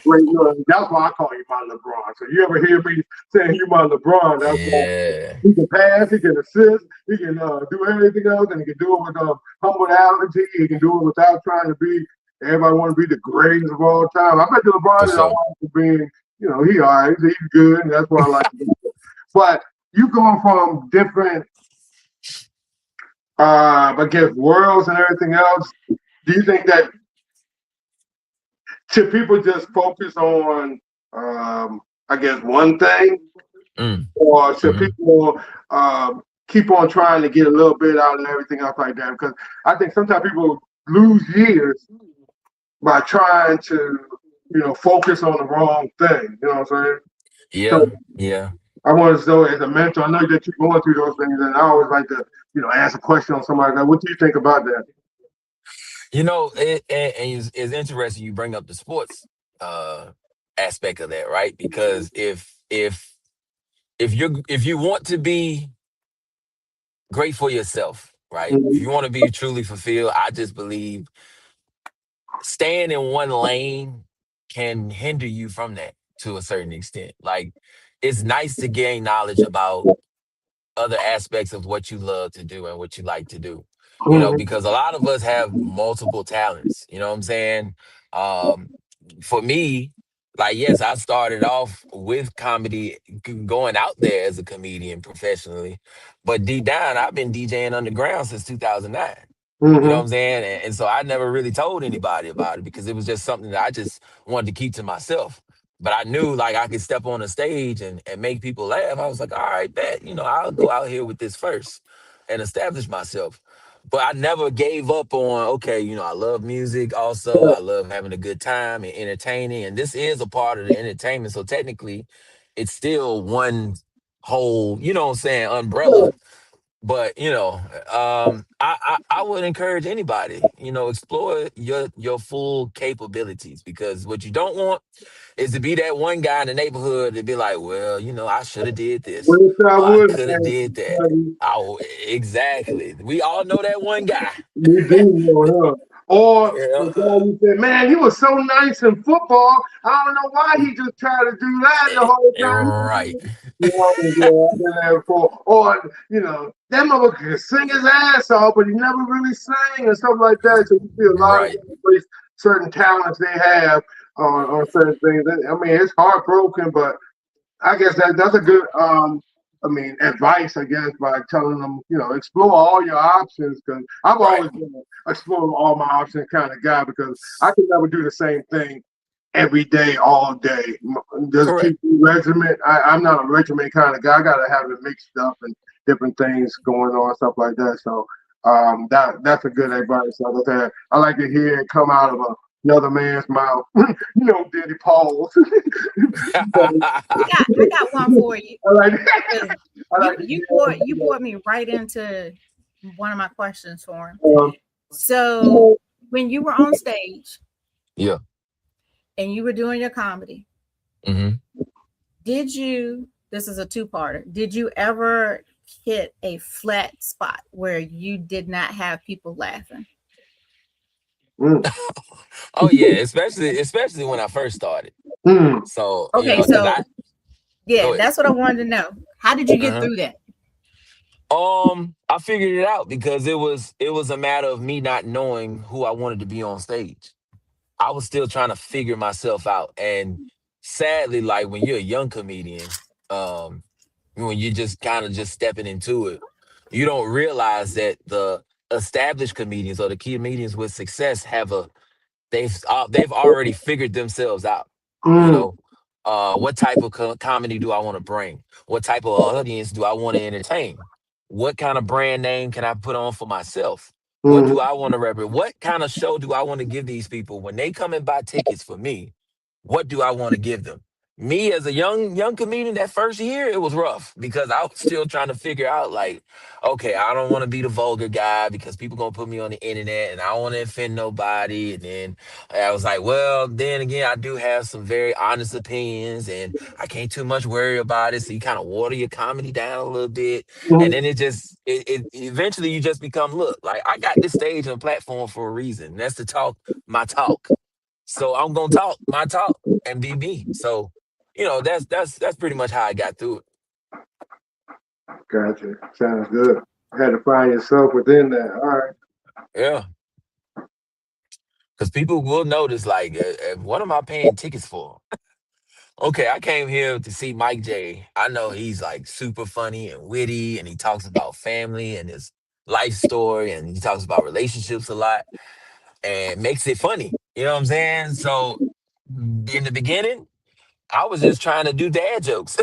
great. That's why I call you my LeBron. So you ever hear me saying you my LeBron? That's why Yeah. he can pass, he can assist, he can do everything else, and he can do it with humility. He can do it without trying to be. Everybody want to be the greatest of all time. I bet you For LeBron is all sure. right for being, he all right. He's good, and that's why I like him. But you going from different, I guess, worlds and everything else. Do you think that should people just focus on, I guess, one thing, Mm. or should Hmm. people keep on trying to get a little bit out and everything else like that? Because I think sometimes people lose years by trying to, focus on the wrong thing. You know what I'm saying? Yeah. So Yeah. I want to know as a mentor. I know that you're going through those things, and I always like to, ask a question on somebody. Like, what do you think about that? It's interesting you bring up the sports uh, aspect of that, right? Because if you want to be great for yourself, right? If Mm-hmm. you want to be truly fulfilled, I just believe staying in one lane can hinder you from that to a certain extent. Like it's nice to gain knowledge about other aspects of what you love to do and what you like to do. Because a lot of us have multiple talents. You know what I'm saying? Um, for me, like yes, I started off with comedy, going out there as a comedian professionally, but deep down, I've been DJing underground since 2009. You know what Mm-hmm. I'm saying? And so I never really told anybody about it because it was just something that I just wanted to keep to myself. But I knew like I could step on a stage and make people laugh. I was like, all right, bet, I'll go out here with this first and establish myself. But I never gave up on, okay, I love music also. I love having a good time and entertaining. And this is a part of the entertainment. So technically, it's still one whole, what I'm saying, umbrella. But I would encourage anybody, explore your full capabilities because what you don't want is to be that one guy in the neighborhood to be like, well, I should have did this Wish I or I would could have did that. have. Exactly. We all know that one guy. We do know him. Or Yeah. the guy you said, man, he was so nice in football. I don't know why he just tried to do that the whole Right. time. I've been there before. Or, that motherfucker could sing his ass off, but he never really sang and stuff like that. So you see a lot of Right. people place certain talents they have on certain things. I mean, it's heartbroken, but I guess that's a good advice, I guess, by telling them, explore all your options. Because I've Right. always been an explore all my options kind of guy because I could never do the same thing every day, all day. Just Correct. keep the regiment. I'm not a regiment kind of guy. I gotta have it mixed up and different things going on, stuff like that. So that's a good advice. I like to hear it come out of another man's mouth. Diddy Paul. I got one for you. I like, You brought me right into one of my questions for him. um, So when you were on stage Yeah. and you were doing your comedy, hmm this is a two-parter, did you ever hit a flat spot where you did not have people laughing? Oh yeah, especially when I first started. So Okay, because so go ahead. that's what I wanted to know. How did you get through that? I figured it out because it was a matter of me not knowing who I wanted to be on stage. I was still trying to figure myself out. And sadly, like when you're a young comedian, when you're just kind of just stepping into it, you don't realize that the established comedians or the comedians with success they've already figured themselves out. You know, what type of comedy do I want to bring? What type of audience do I want to entertain? What kind of brand name can I put on for myself? What do I want to represent? What kind of show do I want to give these people when they come and buy tickets for me? What do I want to give them? Me as a young comedian, that first year it was rough because I was still trying to figure out like, okay, I don't want to be the vulgar guy because people gonna put me on the internet and I don't want to offend nobody. And then I was like, well, then again, I do have some very honest opinions and I can't too much worry about it. So you kind of water your comedy down a little bit. And then it eventually you just become, look, like I got this stage and platform for a reason. That's to talk my talk. So I'm gonna talk my talk and be me. So, that's pretty much how I got through it. Gotcha. Sounds good. You had to find yourself within that. All right. Yeah. Because people will notice, like, what am I paying tickets for? Okay, I came here to see Mike J. I know he's like super funny and witty, and he talks about family and his life story, and he talks about relationships a lot and makes it funny. You know what I'm saying? So in the beginning, I was just trying to do dad jokes,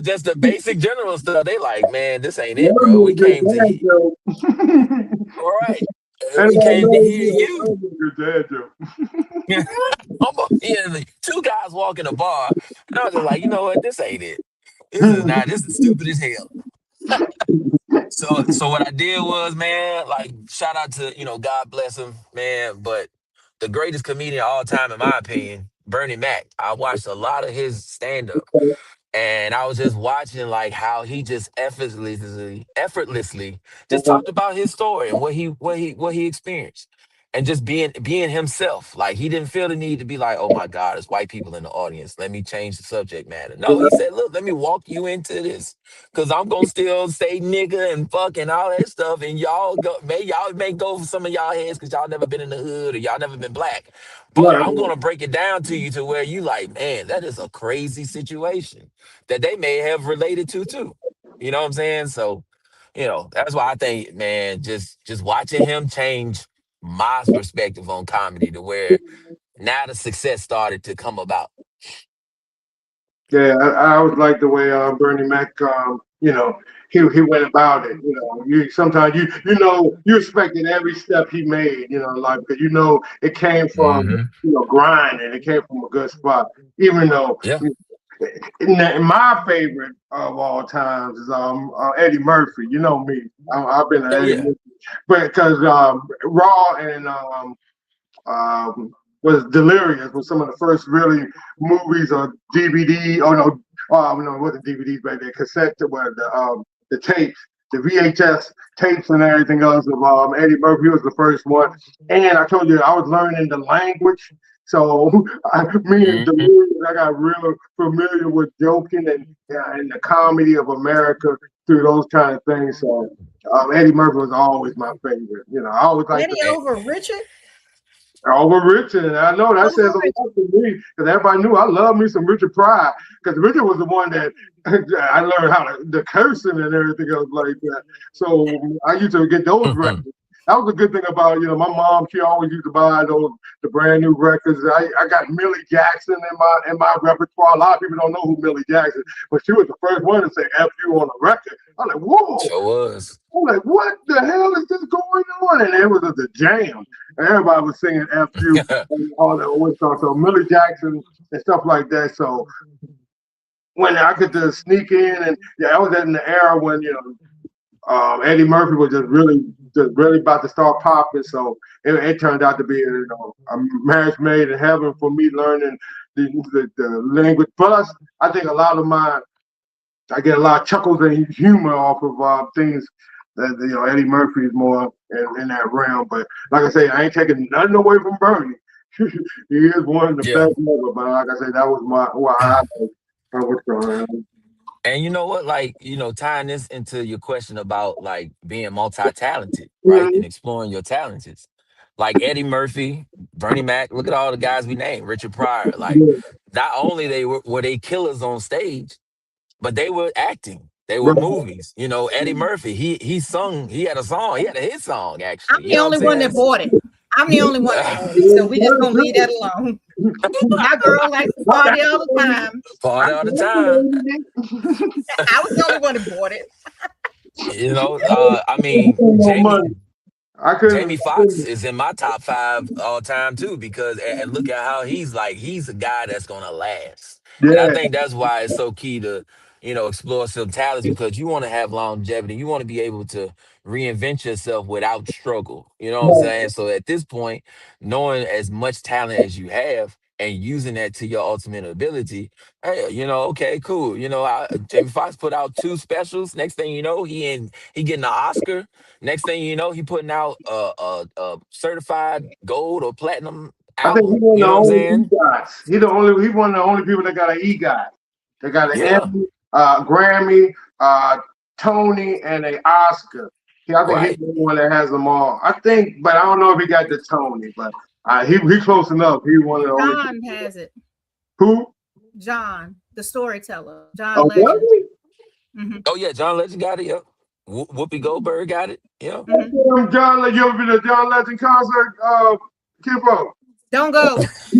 just the basic general stuff. They like, man, this ain't it, bro. We came to hear, all right. And We I came to know hear you. a good dad joke. Yeah, two guys walk in a bar, and I was just like, you know what, this ain't it. This is stupid as hell. So what I did was, man, like shout out to, God bless him, man, but the greatest comedian of all time, in my opinion, Bernie Mac. I watched a lot of his stand-up. And I was just watching like how he just effortlessly just talked about his story and what he experienced. And just being himself. Like he didn't feel the need to be like, oh my God, it's white people in the audience. Let me change the subject matter. No, he said, look, let me walk you into this. Cause I'm gonna still say nigga and fuck and all that stuff. And y'all may go for some of y'all heads because y'all never been in the hood or y'all never been black. But Right. I'm gonna break it down to you to where you like, man, that is a crazy situation that they may have related to too. You know what I'm saying? So, that's why I think, man, just watching him change my perspective on comedy to where now the success started to come about. Yeah, I always like the way Bernie Mac, he went about it. You sometimes you expected every step he made. Like because it came from Hmm. grind and it came from a good spot. Even though Yeah. my favorite of all times is Eddie Murphy. You know me, I've been an Oh Eddie yeah. Murphy, but because Raw and was Delirious was some of the first really movies or DVD. Oh no, it wasn't DVDs back then. Cassette, where the tapes, the VHS tapes and everything else of Eddie Murphy was the first one. And I told you I was learning the language. So me and Hmm. Delirious, I got real familiar with joking and the comedy of America through those kind of things. So Eddie Murphy was always my favorite. I always liked the Eddie over Richard. over Richard, and I know that says Over a Richard. lot to me because everybody knew I love me some Richard Pryor because Richard was the one that I learned how to the cursing and everything else like that. So I used to get those records. That was a good thing about my mom. She always used to buy the brand new records. I got Millie Jackson in my repertoire. A lot of people don't know who Millie Jackson, but she was the first one to say "F you" on a record. I'm like, whoa. Sure was. I'm like, what the hell is this going on? And it was the jam. Everybody was singing F you and all that old stuff. So Millie Jackson and stuff like that. So when I could just sneak in and I was in the era when, Eddie Murphy was just really about to start popping. So it turned out to be a marriage made in heaven for me learning the language. Plus, I think I get a lot of chuckles and humor off of things that Eddie Murphy is more in that realm. But like I say, I ain't taking nothing away from Bernie. He is one of the Yeah. best ever. But like I say, that was why I was going on. And you know what? Like, tying this into your question about like being multi-talented, right? Mhm. And exploring your talents. Like Eddie Murphy, Bernie Mac, look at all the guys we named, Richard Pryor. Like, Yeah, not only were they killers on stage, but they were acting. They were right. movies. Eddie Murphy, he had a song, he had a hit song, I'm actually. You the know what only one that I'm bought it. I'm the only one that bought it. So we just gonna leave that saying? alone. My girl likes to party all the time. Party all the time. I was the only one that bought it. I mean, No Jamie money. I couldn't. Jamie Foxx is in my top 5 all time too, because and look at how he's a guy that's gonna last. And I Yeah. think that's why it's so key to, explore some talents because you want to have longevity. You want to be able to reinvent yourself without struggle. You know what I'm saying? So at this point, knowing as much talent as you have and using that to your ultimate ability, hey, okay, cool. Jamie Foxx put out 2 specials. Next thing you know, he getting an Oscar. Next thing you know, he putting out a certified gold or platinum I think he album. one of You the know what I'm only saying? EGOTs. He one of the only people that got an EGOT. They got an Yeah, Emmy, Grammy, Tony, and an Oscar. I think he's right. the one that has them all. I think, but I don't know if he got the Tony, but he close enough. He one of the only John people. has it. Who? John, the storyteller. John Oh, Legend. really? Hmm. Oh yeah, John Legend got it. Yep. Whoopi Goldberg got it. Yep. Hmm. You ever been to John Legend concert, Kimbo? Don't go.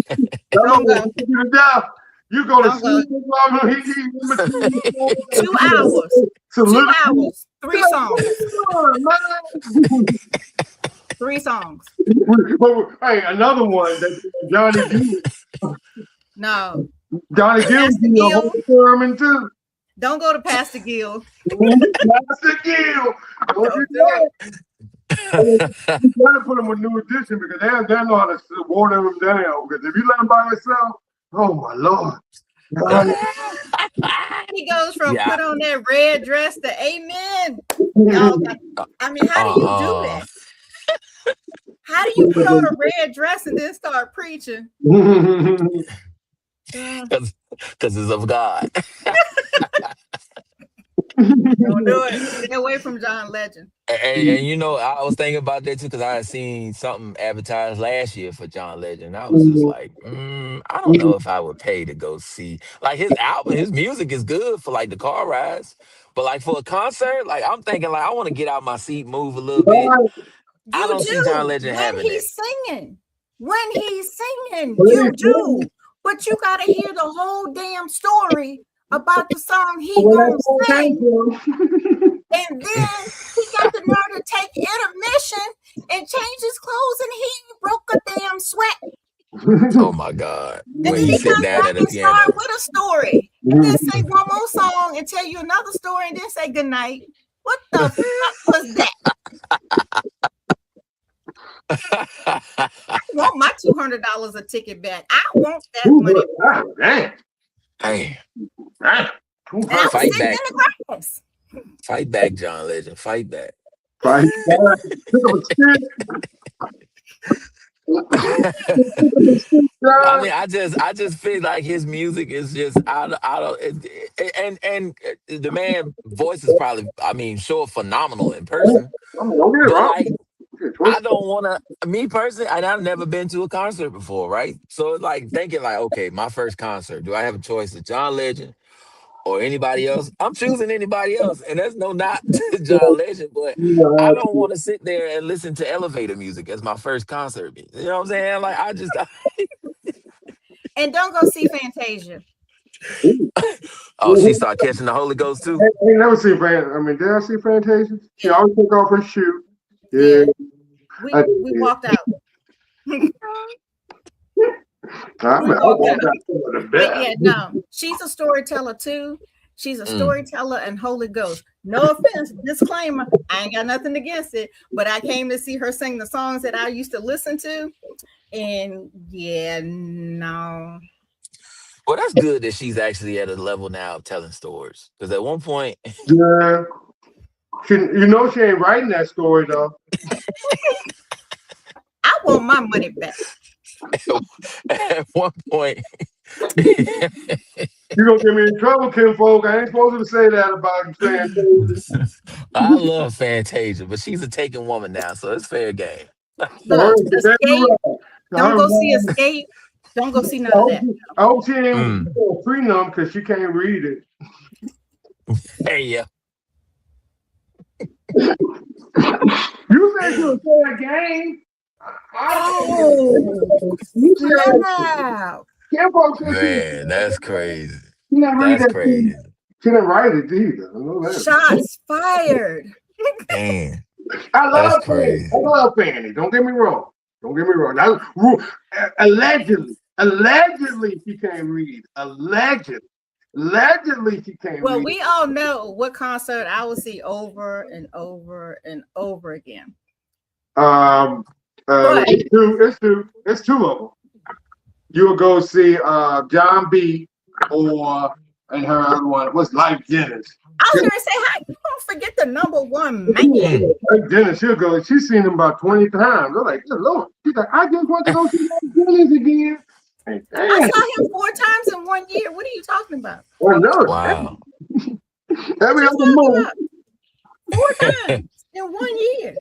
That Don't go. motherfucker you to death. You go to Don't go. sleep. He in between. 2 hours. 2 hours. 3 songs. Man. 3 songs. But, hey, another one that Johnny D. No. Johnny Gill Pastor do a Gill. whole sermon too. Don't go to Pastor Gill. Pastor Gill. Don't you Don't do know? it. You gotta put him with New Edition because they know how to water him down. Because if you let him by himself, oh my Lord. He goes from Yeah. put on that red dress to amen. Y'all got- I mean, how do you do that? How do you put on a red dress and then start preaching? Because it's of God. Don't do it. Stay away from John Legend. And you know, I was thinking about that too because I had seen something advertised last year for John Legend. I was just like, I don't know if I would pay to go see like his album. His music is good for like the car rides, but like for a concert, like I'm thinking like I want to get out my seat, move a little bit. I don't see John Legend when having he's singing. When he's singing, you do. But you gotta hear the whole damn story about the song he gonna sing. And then he got the nerve to take intermission and change his clothes and he broke a damn sweat. Oh my God. And When then he he sit comes down back at the and piano. start with a story. And then say one more song and tell you another story and then say goodnight. What the fuck was that? I want my $200 a ticket back. I want that money back. Damn. Damn. And I was Fight sitting back. in the grass. Fight back, John Legend. Fight back. Fight back. Pick up a stick. I mean, I just feel like his music is just out of and the man voice is probably, I mean, sure, phenomenal in person. Don't get it But wrong. like, I don't want to. Me personally, and I've never been to a concert before, right? So it's like thinking like, okay, my first concert. Do I have a choice of John Legend or anybody else? I'm choosing anybody else, and that's no not to John Legend, but I don't want to sit there and listen to elevator music as my first concert. You know what I'm saying? Like I just. And don't go see Fantasia. Oh, she started catching the Holy Ghost too. I ain't never seen Fantasia. I mean, did I see Fantasia? She always take off her shoe. Yeah. We walked out. But yeah, no, she's a storyteller too. She's a storyteller and Holy Ghost. No offense, disclaimer. I ain't got nothing against it, but I came to see her sing the songs that I used to listen to, and yeah, no. Well, that's good that she's actually at a level now of telling stories. Because at one point, yeah, she ain't writing that story though. I want my money back. At one point, You're gonna get me in trouble, Kinfolk. I ain't supposed to say that about Fantasia. I love Fantasia, but she's a taken woman now, so it's fair game. Look, Escape. Don't go see Escape. Don't go see none of that. I hope she ain't prenup because she can't read it. Hey, yeah. You said you would play a game. Oh, wow. Man, that's crazy. That's crazy. She didn't write it either. I know that. Shots fired. Man, I love crazy. Fanny. I love Fanny. Don't get me wrong. Allegedly, she can't read. Allegedly, she can't read. Well, we all know what concert I will see over and over and over again. It's two of them. You will go see John B. and her other one was Life Jennings. I was gonna say, how you don't forget the number one man? Life Jennings, she'll go. She's seen him about 20 times. I'm like, good Lord. She's like, I just want to go see Life Jennings again. Like, I saw him 4 times in 1 year. What are you talking about? wow. Every other month. 4 times in 1 year.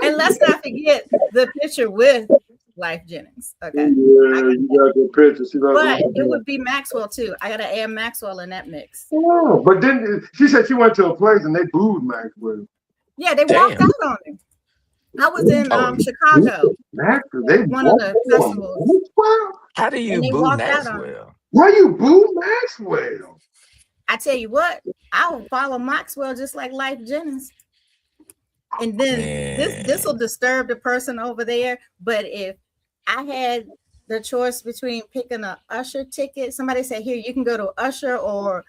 And let's not forget the picture with Life Jennings. Okay. Yeah, you got the picture. But it would be Maxwell too. I gotta add Maxwell in that mix. Oh, but then she said she went to a place and they booed Maxwell. Yeah, they walked out on him. I was in Chicago. Maxwell, they one of the festivals. Maxwell? How do you boo Maxwell? Why you boo Maxwell? I tell you what, I will follow Maxwell just like Life Jennings. And then this will disturb the person over there. But if I had the choice between picking a Usher ticket, somebody said, "Here, you can go to Usher or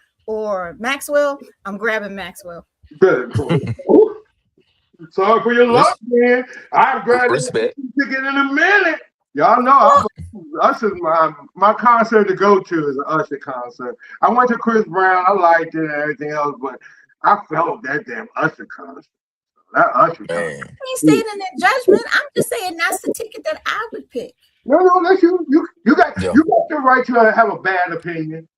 Maxwell." I'm grabbing Maxwell. Good. Ooh, sorry for your luck, Res- man. I've grabbed that respect. ticket in a minute. Y'all know Usher's my concert to go to is an Usher concert. I went to Chris Brown. I liked it and everything else, but I felt that damn Usher concert. That Usher concert. Man. I ain't standing in judgment. I'm just saying that's the ticket that I would pick. No, that's you. You got Yeah. the right to have a bad opinion.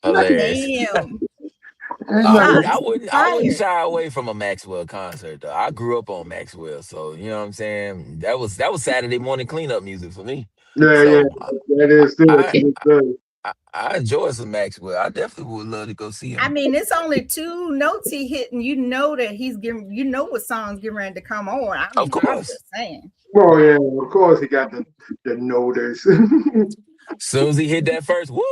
Hilarious. Damn. I wouldn't Fire. shy away from a Maxwell concert though. I grew up on Maxwell, so you know what I'm saying. That was Saturday morning cleanup music for me. Yeah, So that is good. I, It's good. I enjoy some Maxwell. I definitely would love to go see I him. mean, it's only 2 notes he hit, and you know that he's getting, you know what song's getting ready to come on. I Of mean, I'm course. just saying. Oh yeah, of course he got the notice. Soon as he hit that first, woo!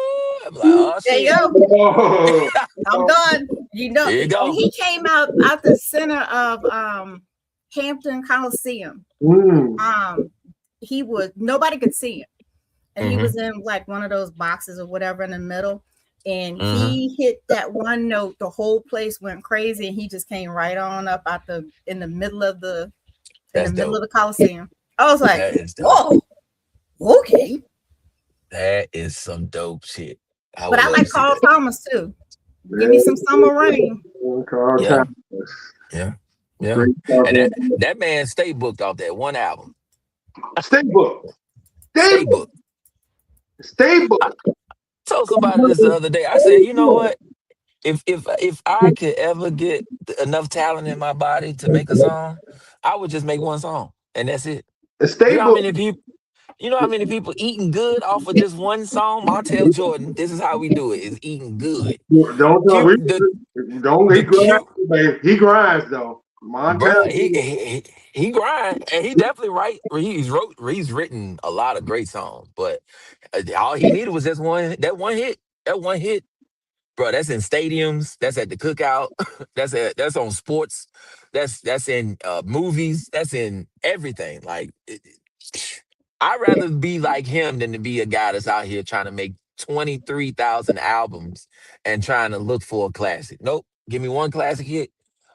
I'm like, oh There you shit. go. Oh, I'm done. You know, Here you and go. he came out the center of Hampton Coliseum. mm. He was, nobody could see him, and he Mhm. was in like one of those boxes or whatever in the middle, and Mhm. he hit that one note. The whole place went crazy, and he just came right on up out in the middle of the That's middle of dope. the Coliseum. I was like, That is dope. whoa, okay. That is some dope shit. I But would I love to like see Carl that. Thomas too. Give me some Summer Rain. Carl Yeah. Thomas. Yeah. Yeah. Great And stuff. that man stay booked off that one album. Stay booked. Stay booked. Stay booked. Told somebody this the other day. I said, you know what? If I could ever get enough talent in my body to make a song, I would just make one song, and that's it. Stay You know how booked. many people? You know how many people eating good off of just one song? Montel Jordan. This is how we do it: is eating good. Don't tell Cute. me. Don't he The cute. grinds, baby. He grinds though. Bro, Montel. he grind, and he definitely right. He's written a lot of great songs, but all he needed was just that one hit, bro. That's in stadiums. That's at the cookout. That's on sports. That's in movies. That's in everything. Like I'd rather be like him than to be a guy that's out here trying to make 23,000 albums and trying to look for a classic. Nope, give me one classic hit.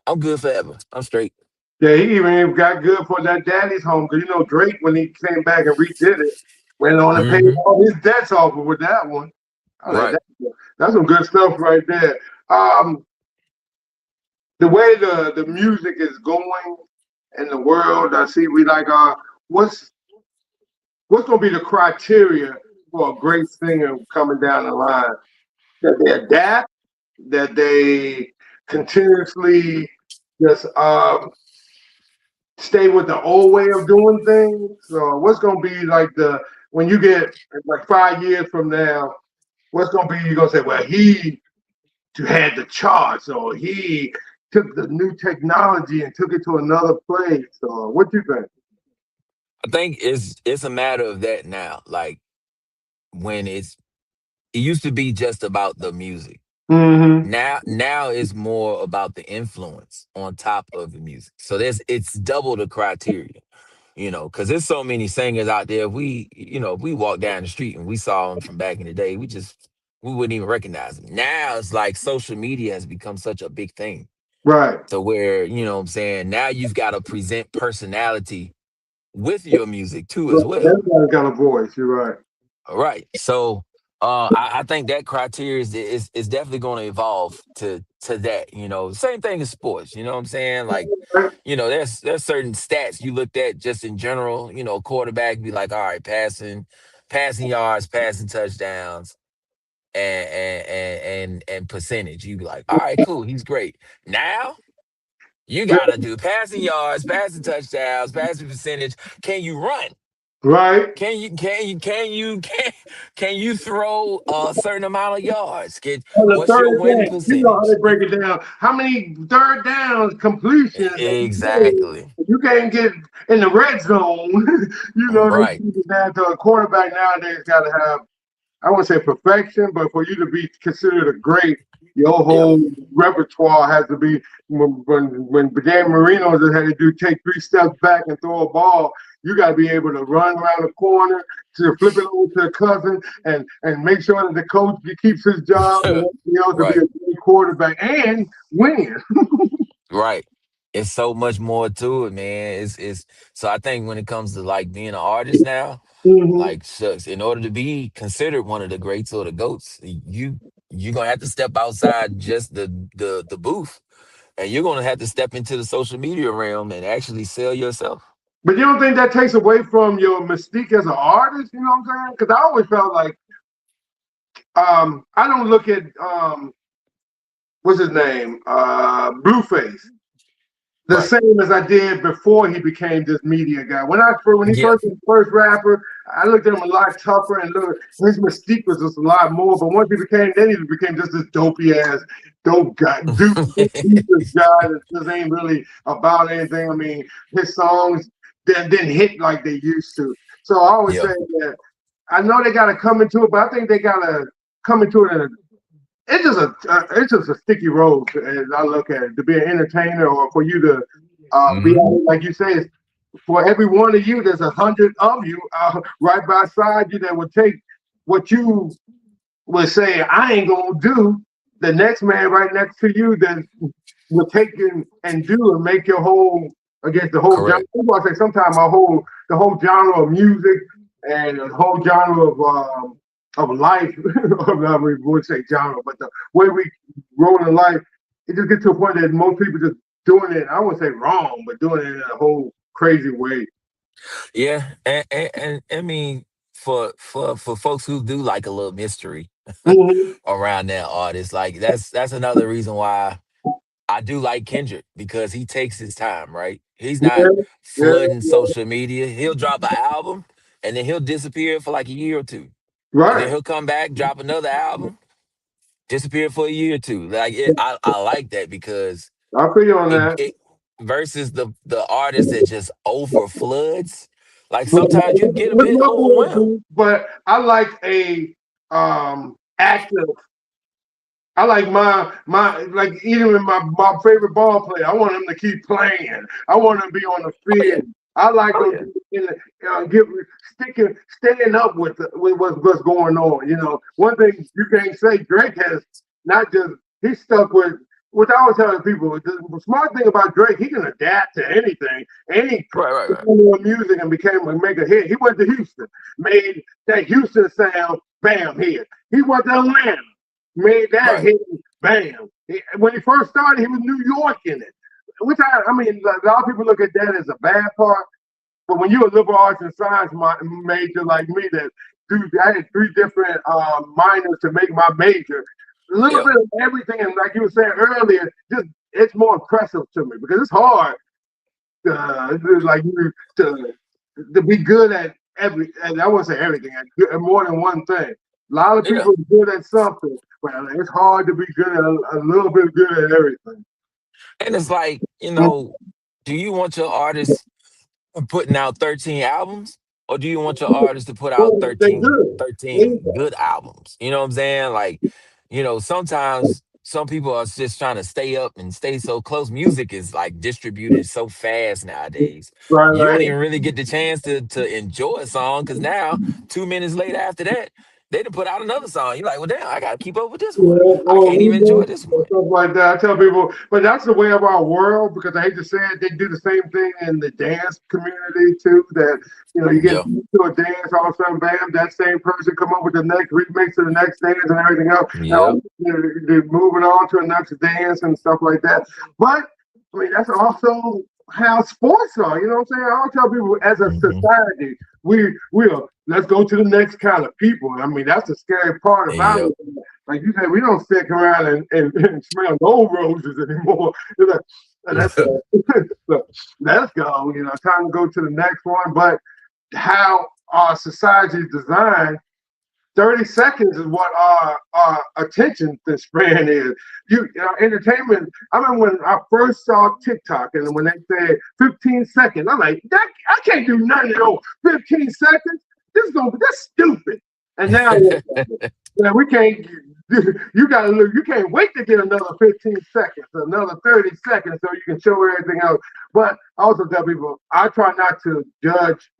I'm good forever. I'm straight. Yeah, he even got good for that Daddy's Home because you know Drake when he came back and redid it went on and paid Hmm. all his debts off with that one. I like Right. that's some good stuff right there. The way the music is going in the world, I see we like what's gonna be the criteria for a great singer coming down the line? That they adapt, that they continuously just stay with the old way of doing things. So what's gonna be like when you get like 5 years from now, what's gonna be you're gonna say, well, he had the charts or he took the new technology and took it to another place. So what you think? I think it's a matter of that now. Like when it used to be just about the music. Mm-hmm. Now it's more about the influence on top of the music. So it's double the criteria, because there's so many singers out there. If we walk down the street and we saw them from back in the day, we wouldn't even recognize them. Now it's like social media has become such a big thing. Right. So where, what I'm saying, now you've got to present personality with your music too as well. Everybody's got a voice. You're right. All right. So I think that criteria is definitely going to evolve to that. Same thing as sports. You know what I'm saying? Like, there's certain stats you looked at just in general. Quarterback be like, all right, passing yards, passing touchdowns, and percentage. You be like, all right, cool, he's great. Now you gotta do passing yards, passing touchdowns, passing percentage. Can you run? Right. Can you throw a certain amount of yards? On the What's your third win down, you know how percentage? they break it down. How many third downs completions? Exactly. You can't get in the red zone. They Right. keep it down to a quarterback nowadays got to have, I wouldn't say perfection, but for you to be considered a great, your whole repertoire has to be when Dan Marino just had to take 3 steps back and throw a ball. You got to be able to run around the corner to flip it over to a cousin and make sure that the coach keeps his job and to be a good quarterback and win. Right. It's so much more to it, man. It's so I think when it comes to like being an artist now, like shucks, in order to be considered one of the greats or the goats, you're gonna have to step outside just the booth, and you're gonna have to step into the social media realm and actually sell yourself. But you don't think that takes away from your mystique as an artist? You know what I'm saying? Because I always felt like I don't look at what's his name, Blueface, the same as I did before he became this media guy. When he first was the first rapper, I looked at him a lot tougher and his mystique was just a lot more. But once he became just this dopey ass dope guy, dude guy that just ain't really about anything. I mean, his songs didn't hit like they used to. So I always say that I know they got to come into it, but I think they got to come into it in a. It's just a sticky road as I look at it, to be an entertainer or for you to be like you say. For every one of you, there's 100 of you right beside you that would take what you would say I ain't gonna do. The next man right next to you that will take and do and make your whole against the whole genre. I say sometimes the whole genre of music and the whole genre of life, I would say genre, but the way we roll in life, it just gets to a point that most people just doing it, I wouldn't say wrong, but doing it in a whole crazy way. Yeah, and I mean, for folks who do like a little mystery around that artist, like that's another reason why I do like Kendrick, because he takes his time, right? He's not flooding social media. He'll drop an album and then he'll disappear for like a year or two. Right. And then he'll come back, drop another album, disappear for a year or two. Like I like that because I feel you on that. Versus the artist that just over floods. Like sometimes you get a bit overwhelmed. But I like a active. I like my like even my favorite ball player. I want him to keep playing. I want him to be on the field. I like him staying up with what's going on. You know, one thing you can't say, Drake has not just he's stuck with. What I always tell people, the smart thing about Drake, he can adapt to anything. Any music and make a hit. He went to Houston, made that Houston sound, bam, hit. He went to Atlanta, made that hit, bam. When he first started, he was New York in it. Which I mean, a lot of people look at that as a bad part. But when you're a liberal arts and science major like me, I had 3 different minors to make my major. A little bit of everything, and like you were saying earlier, just it's more impressive to me because it's hard to be good at and I wouldn't say everything, at more than one thing. A lot of people are good at something, but it's hard to be good at a little bit good at everything. And it's like, you know, do you want your artist putting out 13 albums? Or do you want your artist to put out 13 good albums? You know what I'm saying? Like, you know, sometimes some people are just trying to stay up and stay so close. Music is like distributed so fast nowadays. You don't even really get the chance to enjoy a song because now 2 minutes later after that, they done put out another song. You're like, well, damn, I got to keep up with this one. I can't even enjoy this one. Stuff like that. I tell people, but that's the way of our world because I hate to say it, they do the same thing in the dance community too. That, you know, you get to a dance, all of a sudden, bam, that same person come up with the next remix of the next dance and everything else. Now, they're moving on to the next dance and stuff like that. But, I mean, that's also how sports are, you know what I'm saying? I'll tell people as a society, we'll let's go to the next kind of people. I mean, that's the scary part about it. Like you said, we don't stick around and smell no roses anymore. Like, let's go, you know, time to go to the next one. But how our society is designed, 30 seconds is what our attention span is. Entertainment. I remember when I first saw TikTok and when they said 15 seconds, I'm like, I can't do nothing in 15 seconds. That's stupid. And now Yeah, we can't. You gotta look. You can't wait to get another 15 seconds, another 30 seconds, so you can show everything else. But I also tell people, I try not to judge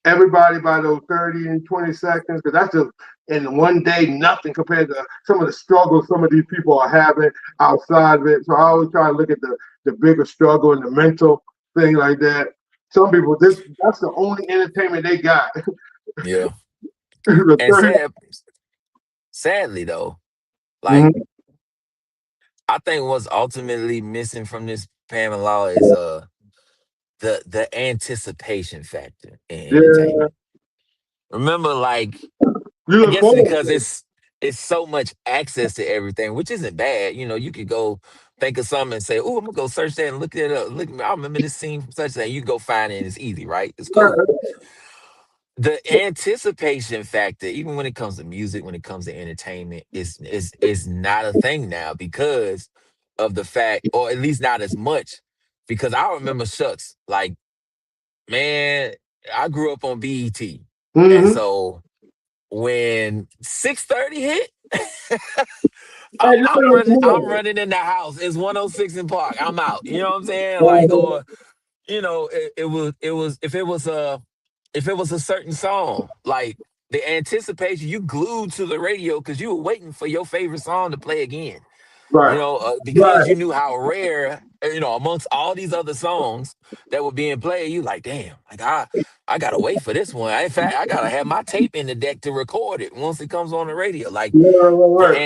everybody by those 30 and 20 seconds, because that's just in one day nothing compared to some of the struggles some of these people are having outside of it. So I always try to look at the bigger struggle and the mental thing like that. Some people, that's the only entertainment they got. Yeah. The And 30 sadly though, like Mhm. I think what's ultimately missing from this Pamela is the anticipation factor in Yeah, entertainment. Remember, like you I look guess forward because to it. it's so much access to everything, which isn't bad. You know, you could go think of something and say, "Oh, I'm gonna go search that and look it up. Look, I remember this scene from such and such." You go find it, and it's easy, right? It's cool. The anticipation factor, even when it comes to music, when it comes to entertainment, is not a thing now because of the fact, or at least not as much. Because I remember shucks, like man, I grew up on BET, and Mm-hmm. so when 6:30 hit, Hey, look at I'm those running in the house. It's 106 in Park. I'm out. You know what I'm saying? Like, movies. or it was if it was a certain song, like the anticipation, you glued to the radio because you were waiting for your favorite song to play again. Right, Because right. you knew how rare, amongst all these other songs that were being played, you like, damn, like I gotta wait for this one. In fact, I gotta have my tape in the deck to record it once it comes on the radio. Like Yeah, right.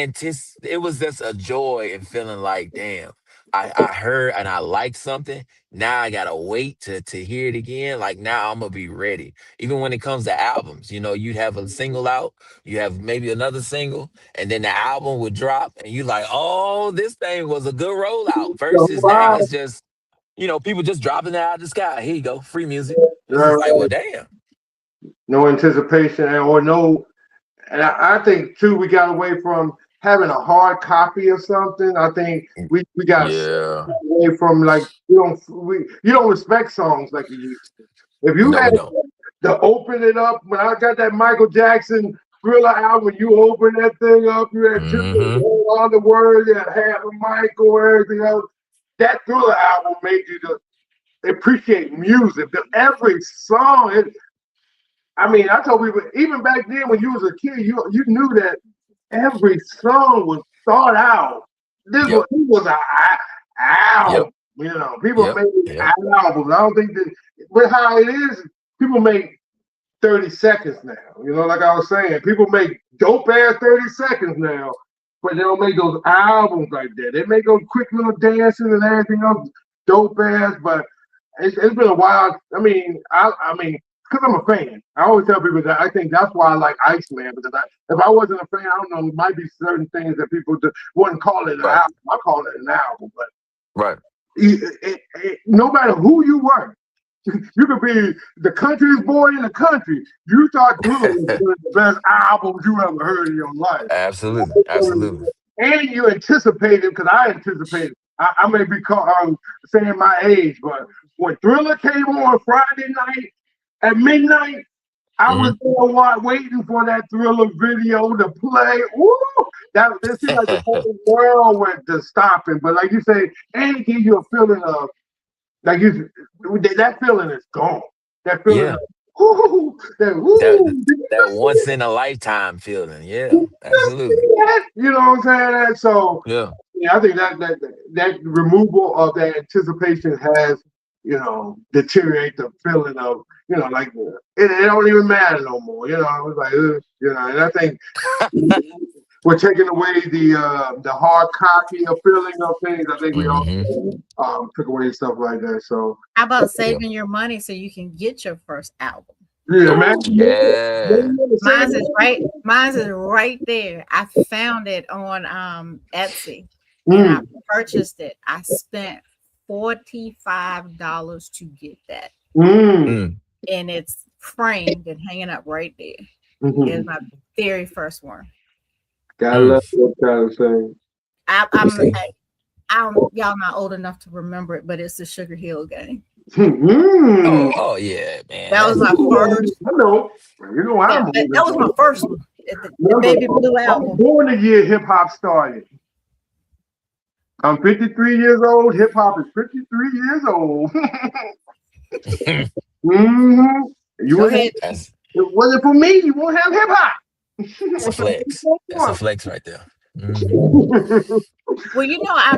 it was just a joy and feeling like, damn, I heard and I liked something. Now I gotta wait to hear it again. Like now I'm gonna be ready. Even when it comes to albums, you'd have a single out, you have maybe another single, and then the album would drop, and you like, oh, this thing was a good rollout. So, Versus now wow. it's just, people just dropping it out of the sky. Here you go, free music. It's Right, just like, well, right. damn. No anticipation or no. And I think too, we got away from having a hard copy of something. I think we got Yeah. away from like you don't respect songs like you used to. If you No, we had don't. to open it up when I got that Michael Jackson Thriller album, when you open that thing up, you had just Hmm. all the words, you had half of Michael, everything else. That Thriller album made you to appreciate music. Because every song, I mean, I told people even back then when you was a kid, you knew that every song was thought out. Yep. It was an Yep. album. People Yep. made Yep. albums. I don't think that, but how it is, people make 30 seconds now. Like I was saying, people make dope ass 30 seconds now, but they don't make those albums like that. They make those quick little dances and everything else, dope ass. But it's been a while. I mean, because I'm a fan. I always tell people that I think that's why I like Iceman, because if I wasn't a fan, I don't know, it might be certain things that people just wouldn't call it an Right. album. I call it an album, but Right. no matter who you were, you could be the country's boy in the country. You thought Thriller was one of the best albums you ever heard in your life. Absolutely. Absolutely. And you anticipated, because I anticipated. I may be saying my age, but when Thriller came on Friday night at midnight, I was Hmm. there waiting for that Thriller video to play. Ooh, this seemed like the whole world went to stopping. But like you say, and it gives you a feeling of that feeling is gone. That feeling Yeah. of whoo, That did that you once in a lifetime feeling. Yeah. Absolutely. see that? You know what I'm saying? And so Yeah. yeah, I think that removal of that anticipation has, deteriorate the feeling of, like it don't even matter no more. It's like, and I think we're taking away the hard copy of feeling of things. I think we all Hmm. took away stuff like that. So How about Yeah. saving your money so you can get your first album? yeah, man. Oh yeah. Mine's is right there. I found it on Etsy and I Mm, purchased it. I spent $45 to get that. mm, Mm. And it's framed and hanging up right there. It was mm. my very first one. Gotta Mm. love that kind of thing. I, You I'm see. y'all not old enough to remember it, but it's the Sugar Hill Gang. Mm. Oh yeah, man. That was That's my cool. first. I know. You know Yeah, I'm that moving was my on. first one. the Baby Blue I was album. born the year hip hop started. I'm 53 years old. Hip hop is 53 years old. Mm-hmm. You Go wouldn't ahead. have, if it wasn't for me, you won't have hip hop. That's a flex. That's a flex right there. Mhm. Well, you know, our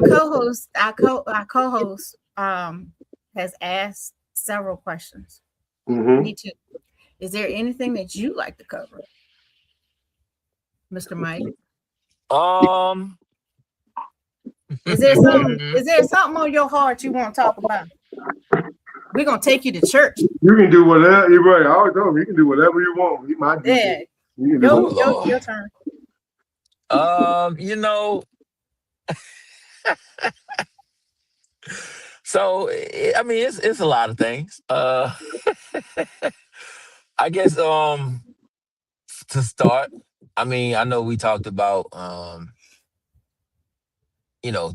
co-host, has asked several questions. Mm-hmm. Me too. Is there anything that you like to cover, Mr. Mike? Um, Is there something on your heart you want to talk about? We're gonna take you to church. You can do whatever. You're right. I always know you can do whatever you want. You might do. Yeah, You can do Oh, whatever. Lord. your turn. You know, so I mean, it's a lot of things. I guess to start, I mean, I know we talked about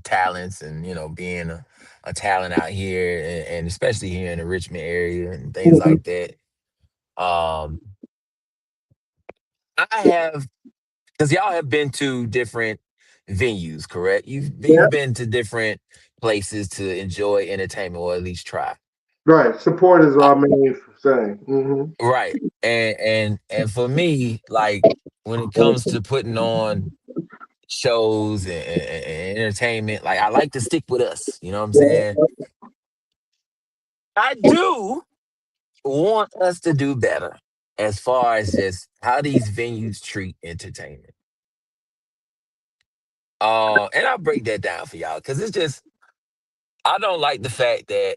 talents and being a talent out here and especially here in the Richmond area and things Mhm. like that. Um, I have because y'all have been to different venues, correct? Yeah. You've been to different places to enjoy entertainment or at least try. Right. Support is Uh, our main thing. Mm-hmm. right. And for me, like when it comes to putting on shows and entertainment, like I like to stick with us. You know what I'm saying? I do want us to do better as far as just how these venues treat entertainment. And I'll break that down for y'all because it's just I don't like the fact that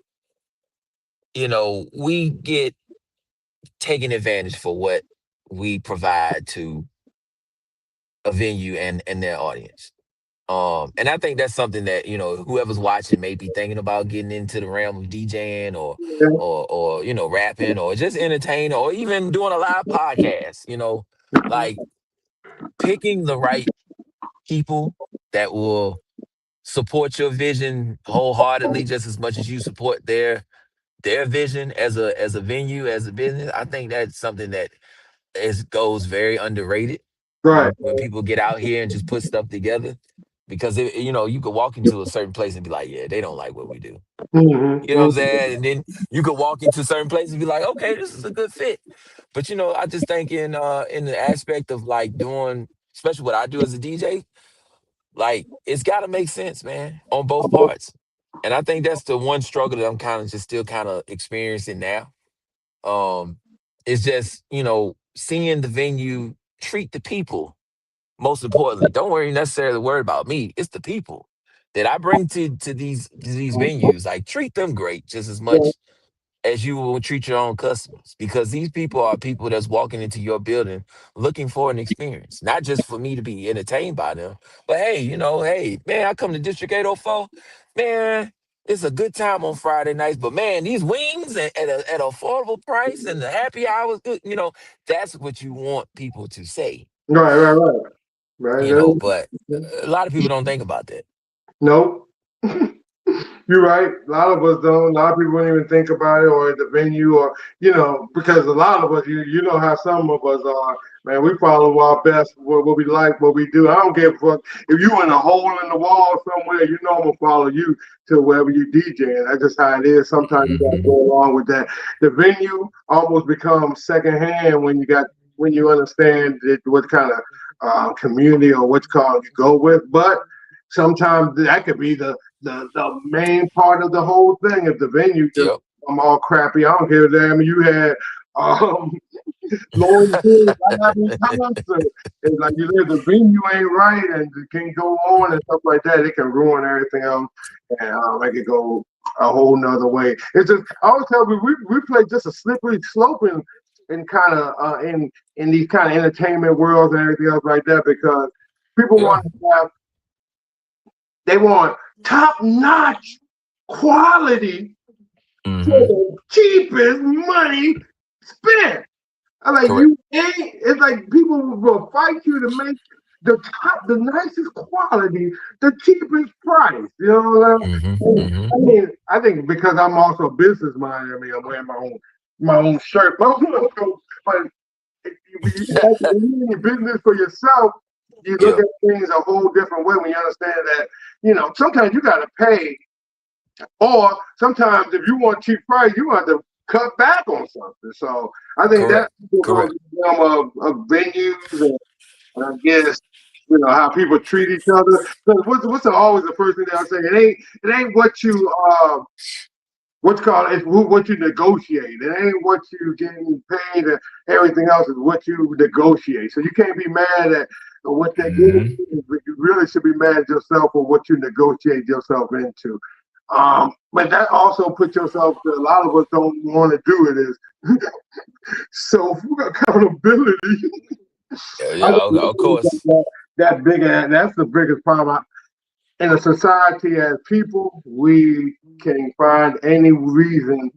we get taken advantage for what we provide to a venue and their audience. And I think that's something that whoever's watching may be thinking about getting into the realm of DJing Yeah. or rapping or just entertaining or even doing a live podcast. Like picking the right people that will support your vision wholeheartedly just as much as you support their vision as a venue, as a business. I think that's something that goes very underrated Right. when people get out here and just put stuff together. Because you could walk into a certain place and be like, yeah, they don't like what we do. You know what I'm Mm-hmm. saying? And then you could walk into certain places and be like, okay, this is a good fit. But I just think in the aspect of like doing, especially what I do as a DJ, like it's got to make sense, man, on both parts. And I think that's the one struggle that I'm kind of just still kind of experiencing now. Um, it's just seeing the venue treat the people. Most importantly, don't worry necessarily worry about me. It's the people that I bring to these venues. Like treat them great just as much as you will treat your own customers, because these people are people that's walking into your building looking for an experience, not just for me to be entertained by them, but hey, hey, man, I come to District 804, man, it's a good time on Friday nights, but man, these wings at an affordable price and the happy hours, that's what you want people to say, Right. Right. Right. Right. but a lot of people don't think about that. Nope. You're right. A lot of us don't. A lot of people don't even think about it or at the venue or, because a lot of us, you know how some of us are, man, we follow our best, what we like, what we do. I don't give a fuck. If you in a hole in the wall somewhere, I'm going to follow you to wherever you DJ. That's just how it is. Sometimes you got to Hmm. go along with that. The venue almost becomes secondhand when you understand what kind of community or what you go with. But sometimes that could be the main part of the whole thing. If the venue just Yep. all crappy, I don't care. Damn, you had um Lauren Hill having concert. It's like the venue ain't right and it can't go on and stuff like that. It can ruin everything else and make it go a whole nother way. It's just I always tell you we play just a slippery slope in kind of in these kind of entertainment worlds and everything else like that, because people Yeah. want top notch quality for Hmm. the cheapest money spent. I'm like, Correct. you ain't. It's like people will fight you to make the nicest quality, the cheapest price. You know what Hmm. I mean? Hmm. I think because I'm also a business minded. I mean, I'm wearing my own shirt, but when you're in business for yourself, you look Yeah. at things a whole different way when you understand that, sometimes you got to pay, or sometimes if you want cheap price, you have to cut back on something. So I think that Correct. goes Correct. in the realm of venues and I guess how people treat each other. So what's always the first thing they'll say? It ain't what you what's called it's what you negotiate. It ain't what you getting paid. And everything else is what you negotiate. So you can't be mad at what they're Hmm. getting, but you really should be mad at yourself for what you negotiate yourself into. But that also puts yourself. A lot of us don't want to do it. Is self accountability. Yeah, I yeah, of think course. that big. That's the biggest problem in a society. As people, we can find any reason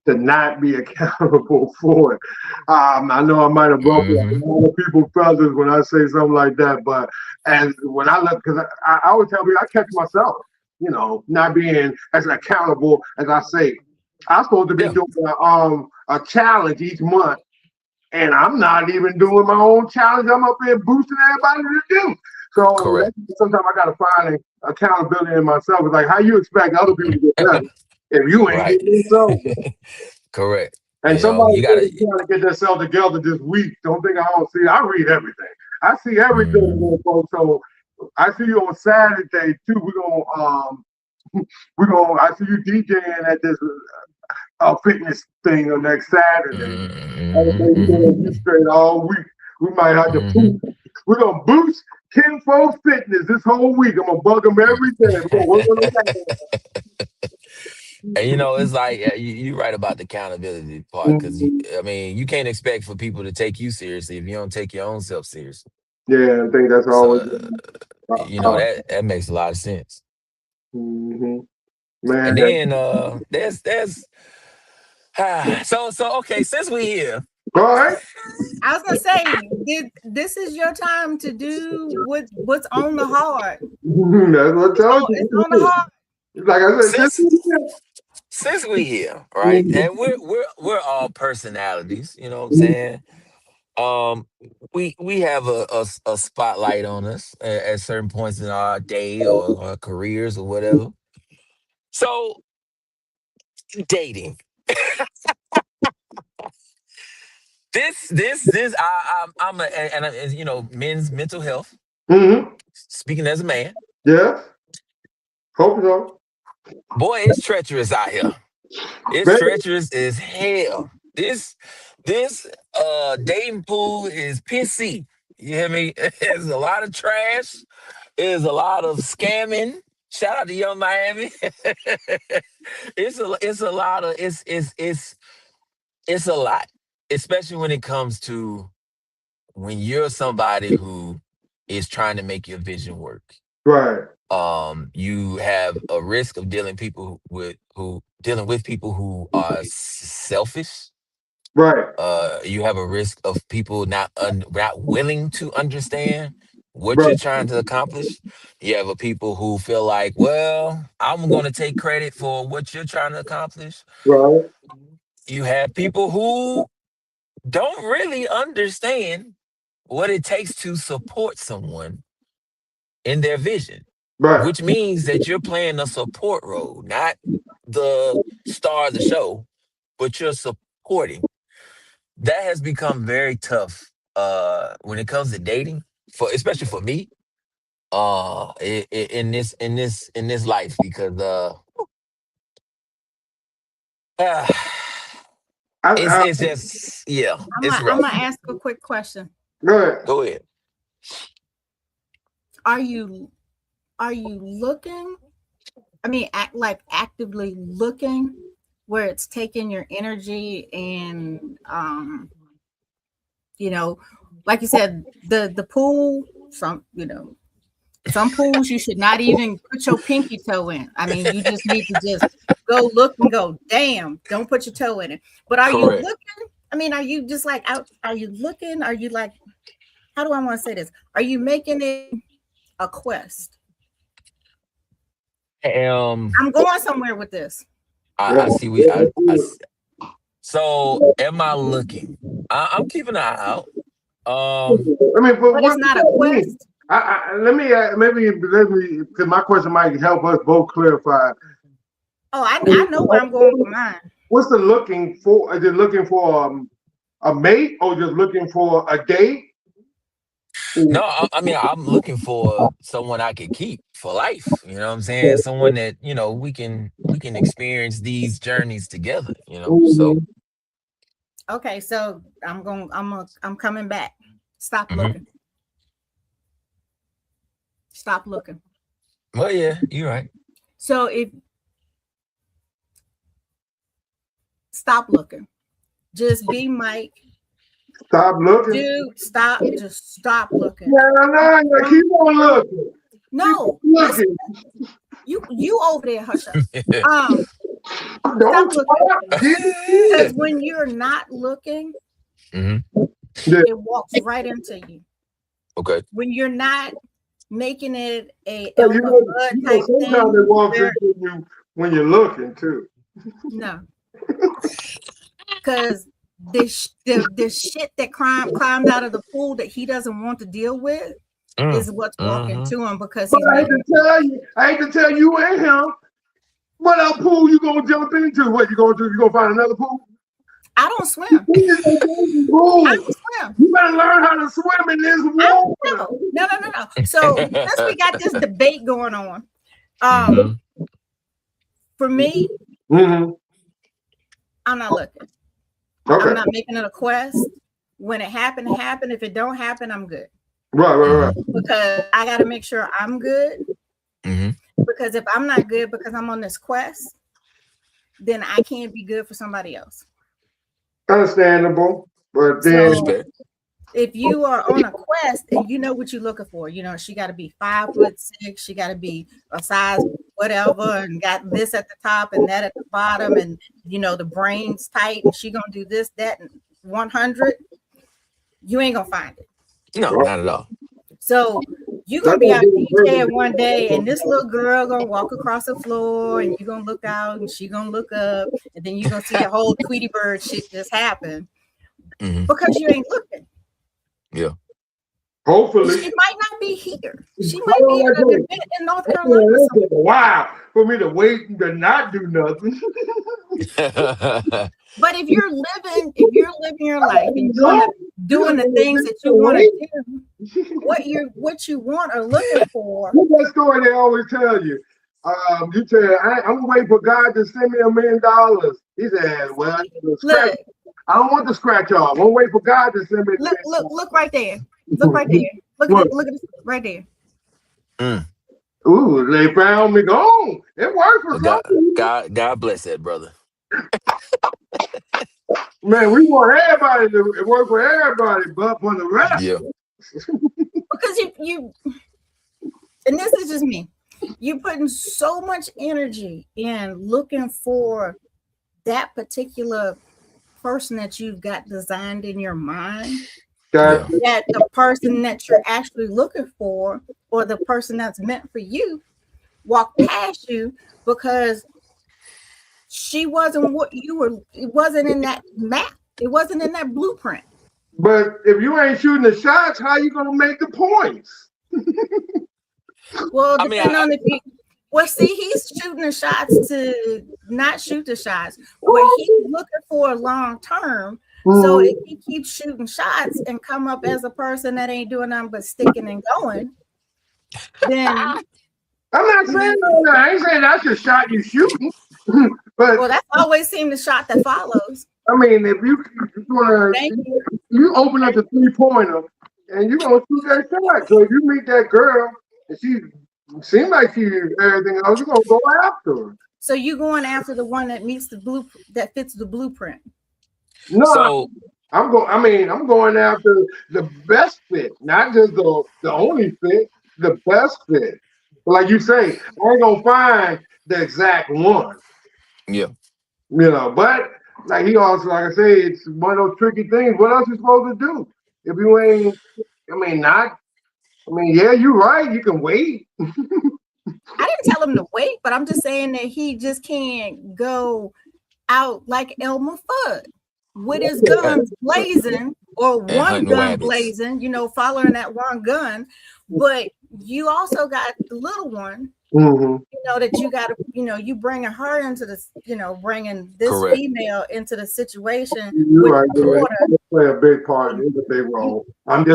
to not be accountable for it. I know I might have broken a Hmm. lot of people's feathers when I say something like that, but as when I look, because I always tell people I catch myself, not being as accountable as I say. I'm supposed to be Yeah. doing a challenge each month, and I'm not even doing my own challenge. I'm up here boosting everybody to do. So Correct. sometimes I got to find accountability in myself. It's like how you expect other people to get better if you ain't Right. getting yourself better. Correct. And somebody You said gotta. they're trying to get themselves together this week. Don't think I don't see. I read everything. I see everything, Mm, folks. So I see you on Saturday too. We're gonna. I see you DJing at this fitness thing on next Saturday. And mm, we're gonna be straight all week. We might have to hmm. boost. We're gonna boost Kinfolk Fitness this whole week. I'm gonna bug them every day. We're gonna work on And that. it's like you right about the accountability part because Mhm. I mean you can't expect for people to take you seriously if you don't take your own self seriously. Yeah, I think that's So always. Uh, that makes a lot of sense. mhm. And Man, then there's so okay, since we here. all right. I was gonna say, this is your time to do what's on the heart. That's what I told It's on the you. heart. Like I said, this Since weekend. we here, right? Mhm. And we're all personalities, you know what I'm saying? Um we have a spotlight on us at certain points in our day or our careers or whatever. So dating. This I'm a and men's mental health. Mhm. Speaking as a man, Yeah. Hope so. boy, it's treacherous out here. It's Man, treacherous as hell. This dating pool is pissy. You hear me? There's a lot of trash. There's a lot of scamming. Shout out to Young Miami. It's a lot of it's a lot, especially when it comes to when you're somebody who is trying to make your vision work. right, You have a risk of dealing with people who are selfish. right, You have a risk of people not willing to understand what right, you're trying to accomplish. You have a people who feel like, well, I'm going to take credit for what you're trying to accomplish. right, You have people who don't really understand what it takes to support someone in their vision, right, which means that you're playing a support role, not the star of the show, but you're supporting. That has become very tough when it comes to dating, for especially for me, in this life because uh it's I, it's just yeah, I'm it's gonna, I'm rough. gonna ask a quick question. right, Go ahead. Are you are you looking? I mean, actively looking where it's taking your energy and you know, like you said, the pool. Some pools you should not even put your pinky toe in. I mean, you just need to just go look and go, damn, don't put your toe in it. But are you Correct. looking? I mean, are you just like out? Are you looking? Are you like, how do I want to say this? Are you making it a quest? Um, I'm going somewhere with this. yeah, I see. yeah, So am I looking? I'm keeping an eye out. I mean, But it's not a quest. Let me because my question might help us both clarify. Oh, I know where I'm going for mine. What's the looking for? Is it looking for a mate or just looking for a date? No, I mean, I'm looking for someone I could keep for life. You know what I'm saying? Someone that, we can experience these journeys together, So Okay, so I'm coming back. Stop mhm. looking. Stop looking. Well, yeah, you're right. So if stop looking, just be Mike. Stop looking. Dude, stop. Just stop looking. No, keep on looking. No, Keep looking. you over there, hush up. Don't Stop looking. Because when you're not looking, Mhm. it walks right into you. Okay. When you're not making it a So elbow bud type sometimes thing, it walks into you when you're looking too. no, because the shit that climbed out of the pool that he doesn't want to deal with is what's walking to him because he's. I hate to tell you and him. What other pool you gonna jump into? What you gonna do? You gonna find another pool? I don't swim. I don't swim. You better learn how to swim in this water. No. So since we got this debate going on, for me, I'm not looking. Okay. I'm not making it a quest. When it happened, it happened. If it don't happen, I'm good. Right. Because I got to make sure I'm good. Because if I'm not good because I'm on this quest, then I can't be good for somebody else. Understandable. But then if you are on a quest and you know what you're looking for, she got to be 5'6", she got to be a size whatever, and got this at the top and that at the bottom, and the brain's tight, and she gonna do this, that, and 100. You ain't gonna find it. No, not at all. So you're gonna be out DJing one day, and this little girl gonna walk across the floor, and you're gonna look out, and she gonna look up, and then you're gonna see the whole Tweety Bird shit just happen because you ain't looking. Yeah. Hopefully. She might not be here. She might be at an event in North Carolina. Wow, for me to wait and to not do nothing. But if you're living your life and doing the things that you want to do, what you want or looking for. What's that story they always tell you? You say, I'm waiting for God to send me $1 million. He said, well, look, I don't want to scratch off. I'm gonna wait for God to send me. Look right there. Look right there. Look at this right there. Ooh, they found me gone. It worked for something. God bless that brother. Man, we want everybody to work for everybody, but for the rest. Yeah. Because you and this is just me. You're putting so much energy in looking for that particular person that you've got designed in your mind. That the person that you're actually looking for, or the person that's meant for you, walk past you because she wasn't what you were. It wasn't in that map. It wasn't in that blueprint. But if you ain't shooting the shots, how you gonna make the points? Well, depending on if you. Well, see, he's shooting the shots to not shoot the shots. What he's looking for long term. So if he keeps shooting shots and come up as a person that ain't doing nothing but sticking and going, then I'm not saying that. I ain't saying that's the shot you shooting. But well, that's always seemed the shot that follows. I mean, if you open up the 3-pointer and you're gonna shoot that shot. So if you meet that girl and she seems like she everything else, you're gonna go after her. So you going after the one that meets that fits the blueprint. No, so, I'm going after the best fit, not just the only fit, the best fit. Like you say, I ain't gonna find the exact one. Yeah. But like he also, like I say, it's one of those tricky things. What else you supposed to do? If you ain't, yeah, you're right. You can wait. I didn't tell him to wait, but I'm just saying that he just can't go out like Elmer Fudd with his guns blazing or and one hunting gun rabbits. blazing, following that one gun, but you also got the little one, Mm-hmm. that you got to, you bringing her into this, bringing this Correct. female into the situation You're with right. the You're right. daughter. They play a big part. It's a big role. I'm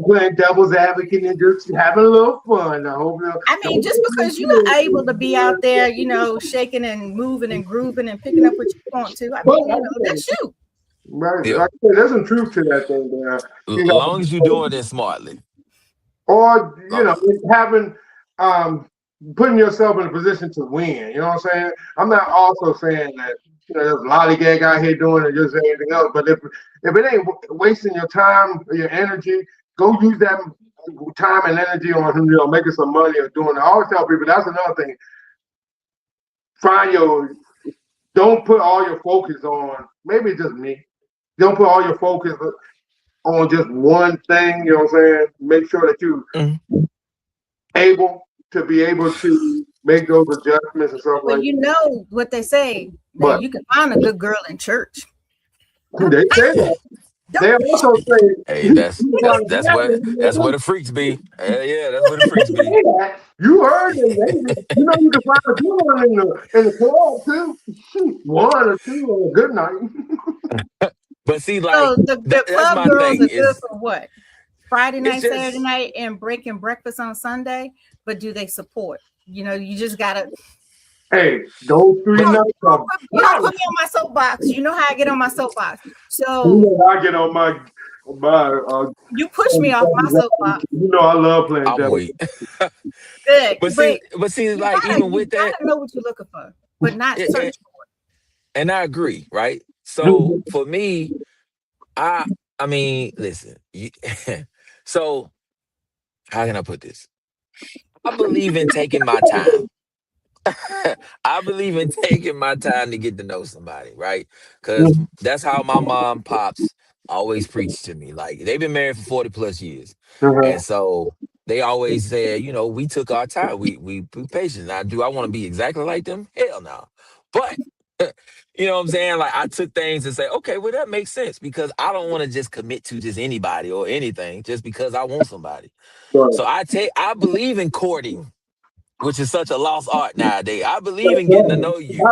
playing devil's advocate and just having a little fun. I hope. I mean, just because you are able to be out there, shaking and moving and grooving and picking up what you want to, I mean, that's you. Right. Yeah. Like I said, there's some truth to that thing there. As long as you're doing it smartly. Or having putting yourself in a position to win. You know what I'm saying? I'm not also saying that there's a lollygag out here doing it, just anything else. But if it ain't wasting your time or your energy, go use that time and energy on making some money or doing it. I always tell people that's another thing. Don't put all your focus on, maybe it's just me. Don't put all your focus on just one thing, you know what I'm saying? Make sure that you able to make those adjustments and stuff Well, like that. What they say, But you can find a good girl in church. they say that. They also say, hey, that's where the freaks be. Yeah, that's where the freaks be. You heard it. You can find a good one in the club too. One or two on a good night. But see, like so the that's club my girls thing. are good for what? Friday night, just, Saturday night, and breaking breakfast on Sunday. But do they support? You just gotta. Hey, those 3 nuts are. You don't put me on my soapbox. You know how I get on my soapbox. So I get on my. You push me off my soapbox. I love playing I'm devil. weak. Good. But see, like even with that, you know what you're looking for, but not search for it. And I agree, right? So for me, I mean, listen. So how can I put this? I believe in taking my time. I believe in taking my time to get to know somebody, right? Because that's how my mom, pops always preached to me. Like they've been married for 40 plus years. And so they always said, we took our time. We patient. Now, do I want to be exactly like them? Hell no. But you know what I'm saying? Like I took things and say, okay, well, that makes sense because I don't want to just commit to just anybody or anything just because I want somebody. So I believe in courting, which is such a lost art nowadays. I believe in getting to know you.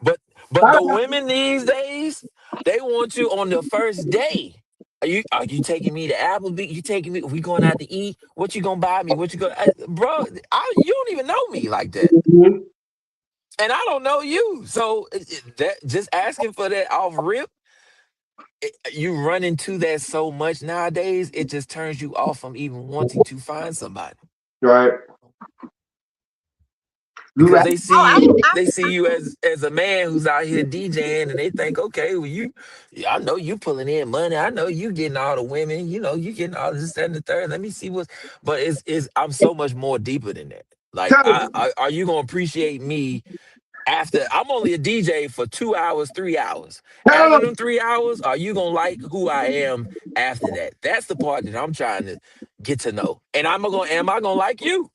But the women these days, they want you on the first day. Are you taking me to Applebee's? You taking me? We going out to eat? What you gonna buy me? What you gonna, bro? You don't even know me like that, and I don't know you. So that just asking for that off rip, you run into that so much nowadays. It just turns you off from even wanting to find somebody. Right. Because they see you as a man who's out here DJing, and they think, okay, well, I know you pulling in money. I know you getting all the women. You getting all this, that, and the third. Let me see but I'm so much more deeper than that. Like, are you gonna appreciate me after I'm only a DJ for 2 hours, 3 hours? After them 3 hours, are you gonna like who I am after that? That's the part that I'm trying to get to know. And am I gonna like you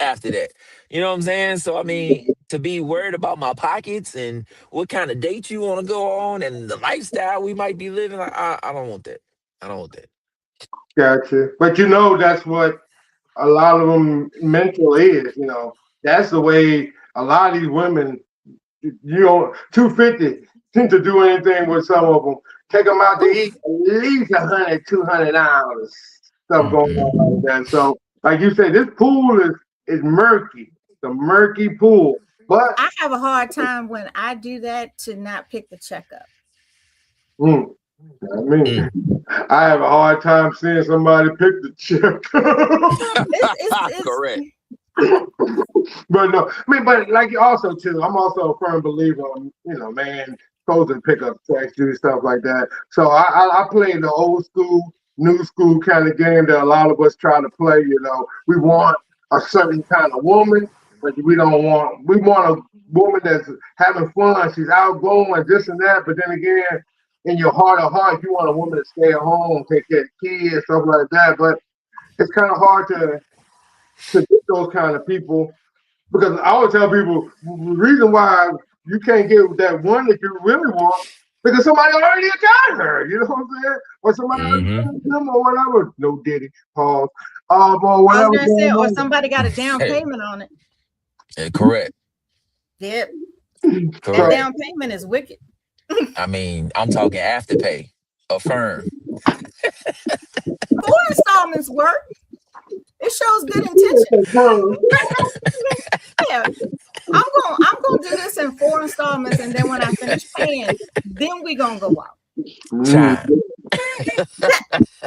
after that? You know what I'm saying? So I mean, to be worried about my pockets and what kind of date you want to go on and the lifestyle we might be living, like I don't want that. I don't want that. Gotcha. But that's what a lot of them mental is. That's the way a lot of these women, 250 seem to do anything with some of them. Take them out to eat at least $100, $200 stuff going on like that. So, like you said, this pool is murky. It's a murky pool. But I have a hard time when I do that to not pick the check up. I have a hard time seeing somebody pick the check. it's correct. But no, but like also too, I'm also a firm believer on, man supposed to pick up checks, do stuff like that. So I play the old school, new school kind of game that a lot of us try to play. We want a certain kind of woman, but we want a woman that's having fun. She's outgoing, this and that. But then again, in your heart of hearts, you want a woman to stay at home, take care of kids, stuff like that. But it's kind of hard to get those kind of people, because I always tell people the reason why you can't get that one that you really want, because somebody already got her. You know what I'm saying? Or somebody already Mm-hmm. got him or whatever. No Diddy, pause. Or I was whatever. gonna say, or somebody got a down Hey, payment on it. correct. Yep, that Correct. down payment is wicked. I mean, I'm talking afterpay. Affirm. 4 installments work. It shows good intention. Yeah, I'm gonna do this in 4 installments, and then when I finish paying, then we gonna go out. Chime.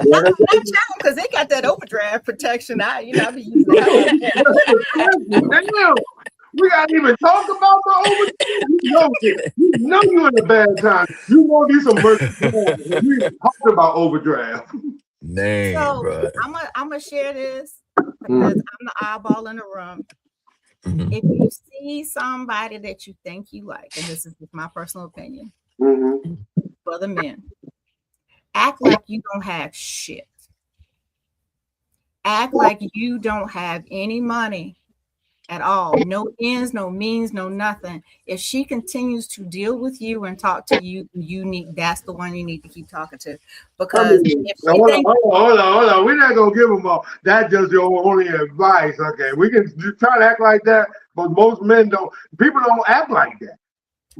Not Chime, because they got that overdraft protection. I be using that. Damn, we gotta even talk about the overdraft. You know you're in a bad time. You know these some mercy. We talking about overdraft. Dang, So bro. I'm gonna share this because I'm the eyeball in the room. Mhm. If you see somebody that you think you like, and this is just my personal opinion, for the men, act like you don't have shit. Act like you don't have any money at all. No ends, no means, no nothing. If she continues to deal with you and talk to you, that's the one you need to keep talking to. Because if she hold on. We're not gonna give them all. That's just your only advice. Okay, we can try to act like that, but most men don't. People don't act like that.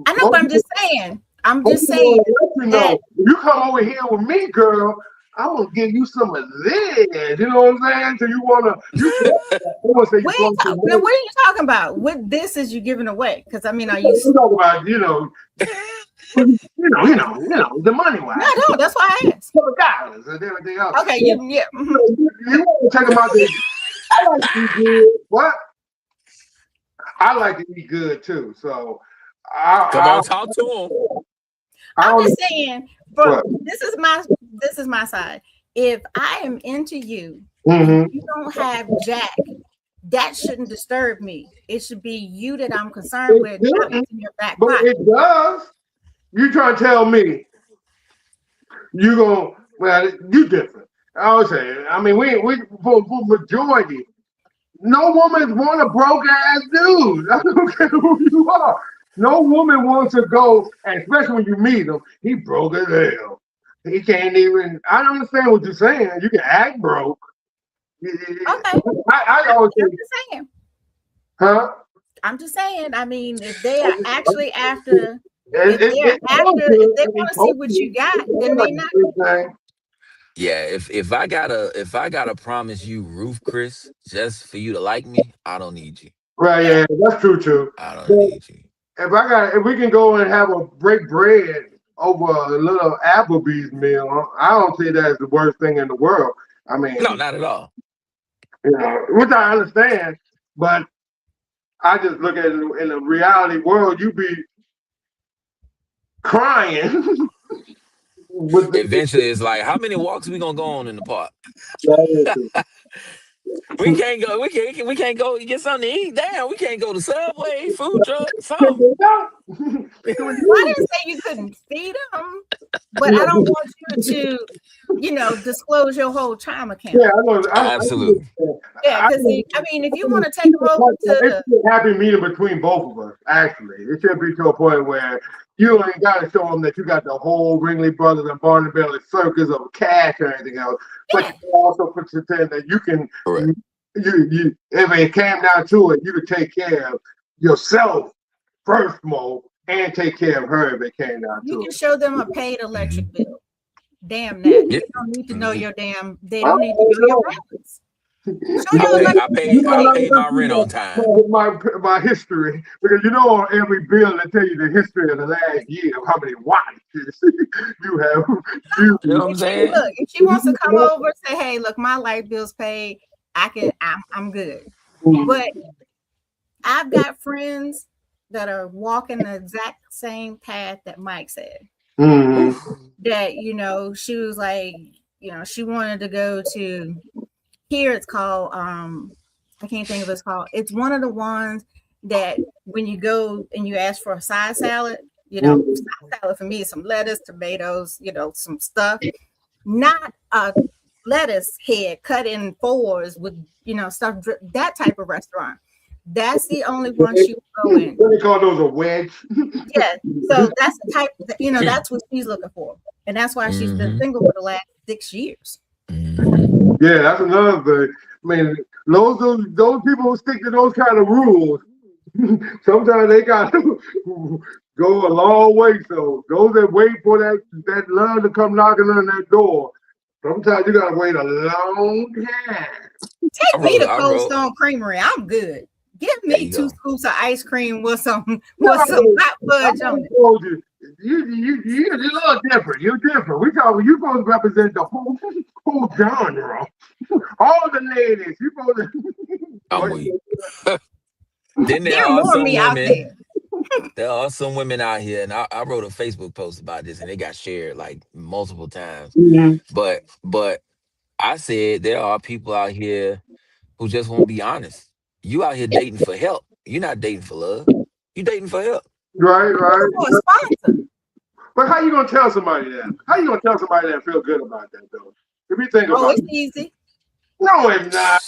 I know, but I'm just saying. That, you come over here with me, girl. I'm gonna give you some of this. You know what I'm saying? So you wanna? what are you talking about? What this is you giving away? Because I mean, are you talking about the money wise? No, that's why I asked. $7 and everything else. Okay, you want to take them out there. I like to eat good. What? I like to eat good too. So come on, talk to him. I'm just saying, bro, this is my side. If I am into you, and you don't have Jack, that shouldn't disturb me. It should be you that I'm concerned with, not in your back pocket. But it does. You trying to tell me you different. I would say, I mean, we for majority, no woman want a broke ass dude. I don't care who you are. No woman wants to go, and especially when you meet him, he broke as hell. He can't even. I don't understand what you're saying. You can act broke. Okay. I always I'm just saying. Huh? I'm just saying. I mean, if they are actually after, if they want to see what you got, then they not. Yeah, if I gotta promise you roof, Chris, just for you to like me, I don't need you. Right, yeah, that's true too. I don't need you. If we can go and have a break bread over a little Applebee's meal, I don't see that as the worst thing in the world. I mean, no, not at all. You know, which I understand, but I just look at it in the reality world. You be crying. Eventually, it's like, how many walks we gonna go on in the park? We can't go. We can't go get something to eat. Damn, we can't go to Subway, food truck, something. I didn't say you couldn't feed them, but I don't want you to, disclose your whole Chime account. Yeah, I know. Absolutely. Yeah, because I mean, if you want to take them over to a happy meeting between both of us. Actually, it should be to a point where you ain't got to show them that you got the whole Ringley Brothers and Barnum Bailey circus of cash or anything else. But you can also pretend that you can. Correct. You if it came down to it, you could take care of yourself first, Mo, and take care of her if it came down to it. You can show them a paid electric bill. Damn that. They don't need to know your damn. They don't need to know your balance. I paid my rent on time. My history, because on every bill they tell you the history of the last year of how many watches you have. You know what I'm saying? Look, if she wants to come over and say, "Hey, look, my light bill's paid. I'm good." But I've got friends that are walking the exact same path that Mike said. That she was like, she wanted to go to. Here it's called, I can't think of what it's called. It's one of the ones that when you go and you ask for a side salad, side salad for me is some lettuce, tomatoes, some stuff, not a lettuce head cut in fours with, stuff, that type of restaurant. That's the only one she will go in. What do they call those, a wedge? Yeah. So that's the type, that's what she's looking for. And that's why she's been single for the last 6 years. Yeah, that's another thing. I mean, those people who stick to those kind of rules, sometimes they got to go a long way. So those that wait for that love to come knocking on that door, sometimes you got to wait a long time. Take me to Cold Stone Creamery. I'm good. Give me 2 scoops of ice cream with some hot fudge on it. You're a little different. You're different. You're supposed to represent the whole genre. All the ladies. You're supposed to. I'm weak. Then there are more me out there. There are some women out here, and I wrote a Facebook post about this, and it got shared like multiple times. But I said there are people out here who just won't be honest. You out here dating for help. You're not dating for love. You dating for help. Right. But how you gonna tell somebody that? How you gonna tell somebody that feel good about that though? If you think about it's easy. No, it's not.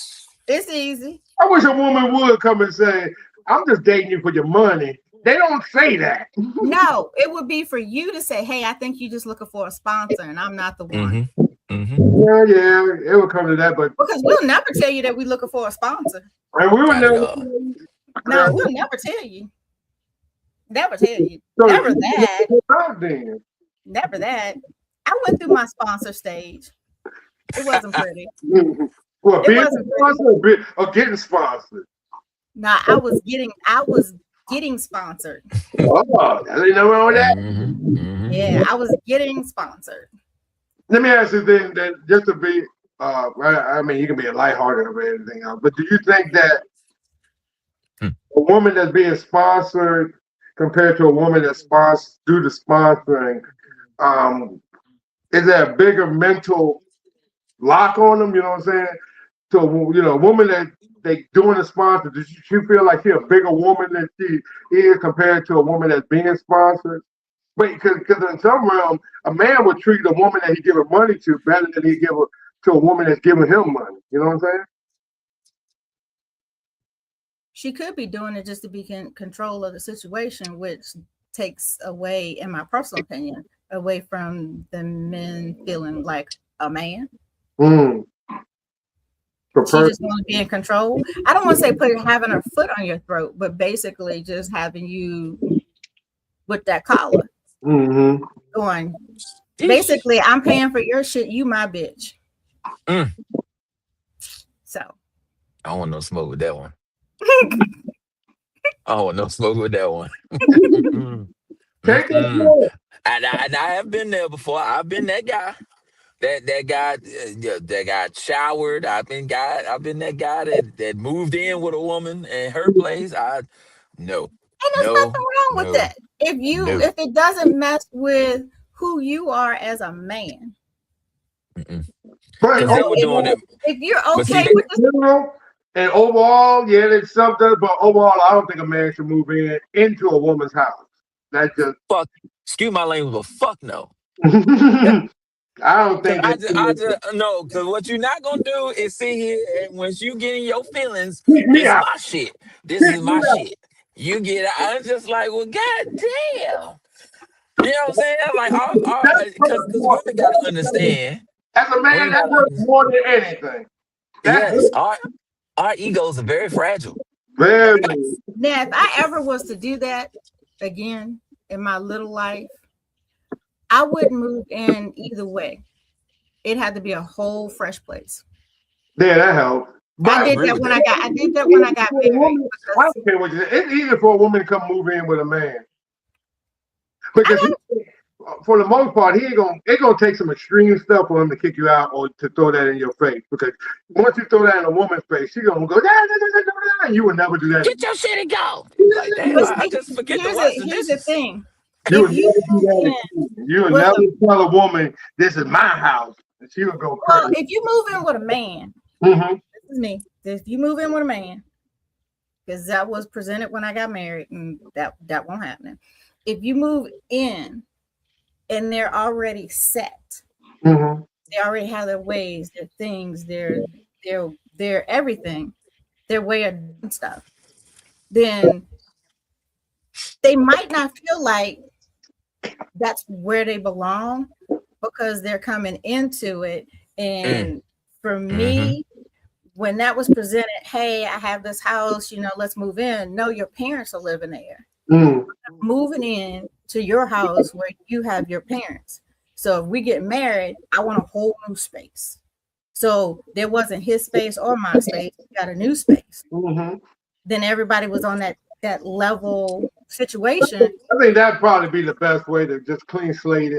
It's easy. I wish a woman would come and say, I'm just dating you for your money. They don't say that. No, it would be for you to say, hey, I think you're just looking for a sponsor and I'm not the one. Yeah, it would come to that, but because we'll never tell you that we're looking for a sponsor. And we would never. No, we'll never tell you. Never tell you. So never that. Never that. I went through my sponsor stage. It wasn't pretty. Well, being sponsored or getting sponsored? No, I was getting sponsored. Oh, I didn't know wrong with that. Yeah, I was getting sponsored. Let me ask you then, that just to be, I mean, you can be a lighthearted or anything else, but do you think that a woman that's being sponsored compared to a woman that's sponsored due to sponsoring, is there a bigger mental lock on them? You know what I'm saying? So, a woman that they doing the sponsor, does she feel like she's a bigger woman than she is compared to a woman that's being sponsored? Wait, because in some realm, a man would treat a woman that he's giving money to better than he give to a woman that's giving him money. You know what I'm saying? She could be doing it just to be in control of the situation, which takes away, in my personal opinion, away from the men feeling like a man. She just want to be in control. I don't want to say having her foot on your throat, but basically just having you with that collar. Going, basically, I'm paying for your shit. You my bitch. So I don't want no smoke with that one. I don't want no smoke with that one. And I have been there before. I've been that guy. That got showered. I've been that guy that moved in with a woman in her place. No. And there's nothing wrong with that. If it doesn't mess with who you are as a man. But if you're okay with this, and overall, yeah, it's something. But overall, I don't think a man should move into a woman's house. That's just fuck. Excuse my language, but fuck no. I don't think I just no, because what you're not gonna do is sit here and once you get in your feelings, this is my shit. This is my shit. You get I'm just like, well, goddamn. You know what I'm saying? Like, because women gotta understand. As a man, that works more than anything. Yes, our egos are very fragile. Very. Now, if I ever was to do that again in my little life, I wouldn't move in either way. It had to be a whole fresh place. Yeah, that helps. I did that when I got married. It's easy for a woman to come move in with a man. Because for the most part, it's gonna take some extreme stuff for him to kick you out or to throw that in your face. Because once you throw that in a woman's face, she's gonna go, and you would never do that. Get your shit and go. Like that. I just forget here's the thing. You would never tell a woman, this is my house. And she would go crazy. Well, if you move in with a man, this is me. If you move in with a man, because that was presented when I got married, and that won't happen. If you move in and they're already set, they already have their ways, their things, their everything, their way of doing stuff. then they might not feel like that's where they belong because they're coming into it. And for me, when that was presented, hey, I have this house, let's move in. No, your parents are living there. Moving in to your house where you have your parents. So if we get married, I want a whole new space. So there wasn't his space or my space. We got a new space. Then everybody was on that level situation. I think that'd probably be the best way to just clean slate.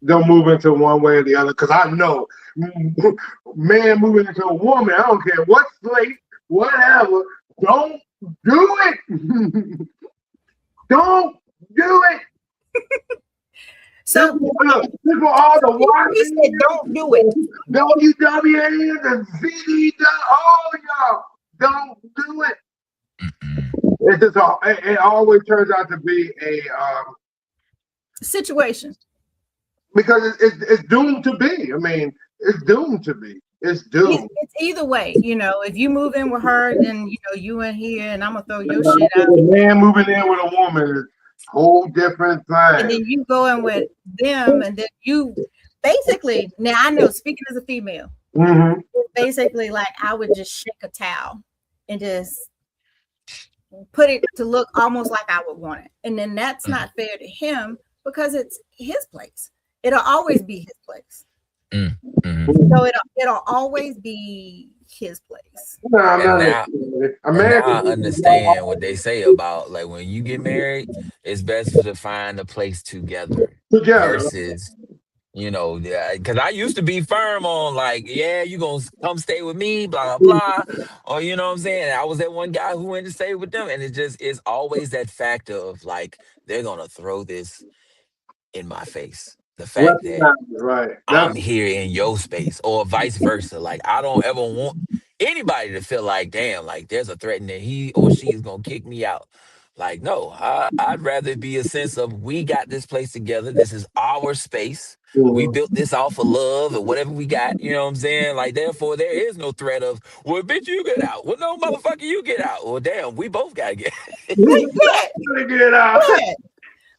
Don't move into one way or the other. Because I know, man moving into a woman, I don't care what slate, whatever, don't do it. Don't do it. So people all the he said, don't do it. WWA, the ZD, all y'all, don't do it. It always turns out to be a situation. Because it's doomed to be. I mean, it's doomed to be. It's doomed. It's either way. If you move in with her, then you in here, and I'm gonna throw your shit out. A man moving in with a woman is a whole different thing. And then you go in with them, and then you basically. Now I know, speaking as a female, basically like I would just shake a towel and just put it to look almost like I would want it, and then that's not fair to him because it's his place. It'll always be his place. So it'll always be his place. Now I understand what they say about like when you get married, it's best to find a place together. Versus, because I used to be firm on like, yeah, you gonna come stay with me, blah blah blah, or you know what I'm saying. I was that one guy who went to stay with them, and it's always that factor of like they're gonna throw this in my face. The fact that I'm here in your space, or vice versa. Like I don't ever want anybody to feel like, damn, like there's a threat that he or she is gonna kick me out. Like, no, I'd rather be a sense of we got this place together. This is our space. We built this off of love or whatever we got. You know what I'm saying? Like, therefore, there is no threat of, well, bitch, you get out. Well, no, motherfucker, you get out. Well, damn, we both gotta get get out.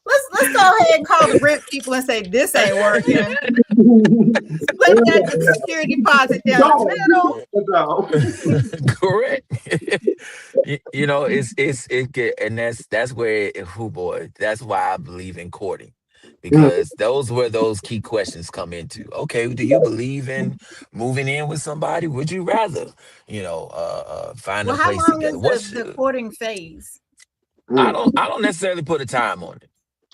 Let's go ahead and call the rent people and say this ain't working. Split that security deposit down the middle. Correct. And that's where that's why I believe in courting. Because those were those key questions come into. Okay, do you believe in moving in with somebody? Would you rather, find a place together? What's the courting phase? I don't necessarily put a time on it.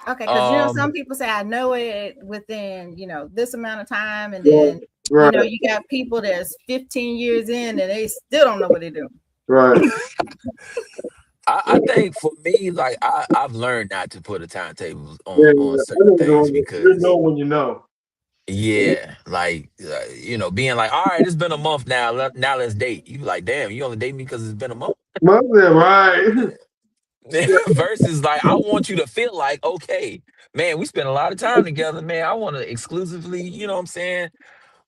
Okay, because some people say I know it within this amount of time, and then you got people that's 15 years in and they still don't know what they're doing. Right. I think for me, like I've learned not to put a timetable on certain things because you know when you know. Yeah, like being like, all right, it's been a month now. Now let's date. You like, damn, you only date me because it's been a month. Right. Versus like I want you to feel like, okay, man, we spent a lot of time together, man. I want to exclusively, you know what I'm saying?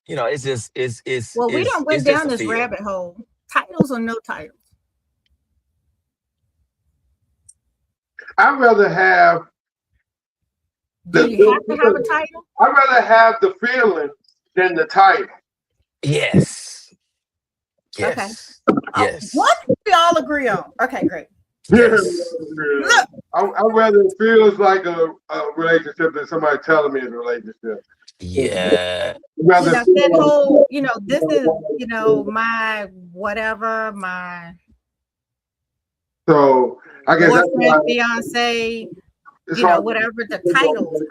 It's just well, we don't went down this rabbit hole. Titles or no titles? I'd rather have Do you have to have a title? I'd rather have the feeling than the title. Yes. Okay. Yes. What we all agree on. Okay, great. Yes. Look, I'd rather it feels like a relationship than somebody telling me it's a relationship. Yeah. That whole, this is, my whatever, my so I guess boyfriend, fiance, whatever the titles.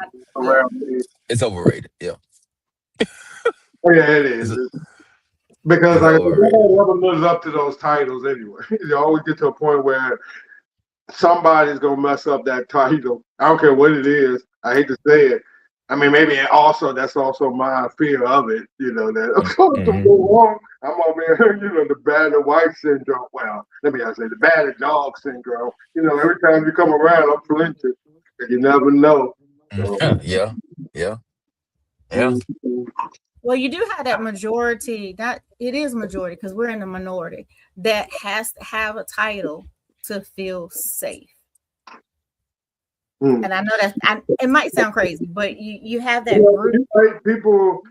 It's overrated. Yeah. Oh, yeah, it is. Because like nobody ever lives up to those titles anyway. You always get to a point where somebody's gonna mess up that title. I don't care what it is. I hate to say it. I mean, maybe that's also my fear of it. That I'm going to go wrong. I'm over here, the battered wife syndrome. Well, let me say the battered dog syndrome. Every time you come around, I'm flinching. You never know. So. Yeah. Well, you do have that majority. It is majority because we're in the minority that has to have a title to feel safe. Mm. And I know it might sound crazy, but you have that group. Like people,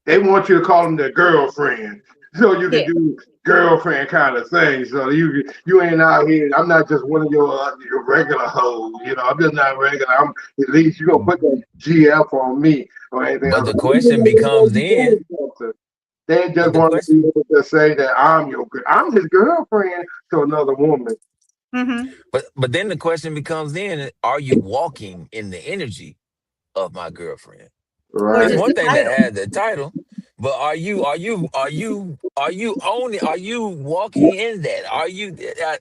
they want you to call them their girlfriend, so you can do girlfriend kind of thing. So you ain't out here. I'm not just one of your regular hoes. I'm just not regular. At least you gonna put that GF on me or anything. But the question becomes then. They just want to be able to say that I'm his girlfriend to another woman. Mm-hmm. But then the question becomes then: are you walking in the energy of my girlfriend? Right. It's one thing to have the title, but are you owning? Are you walking in that? Are you?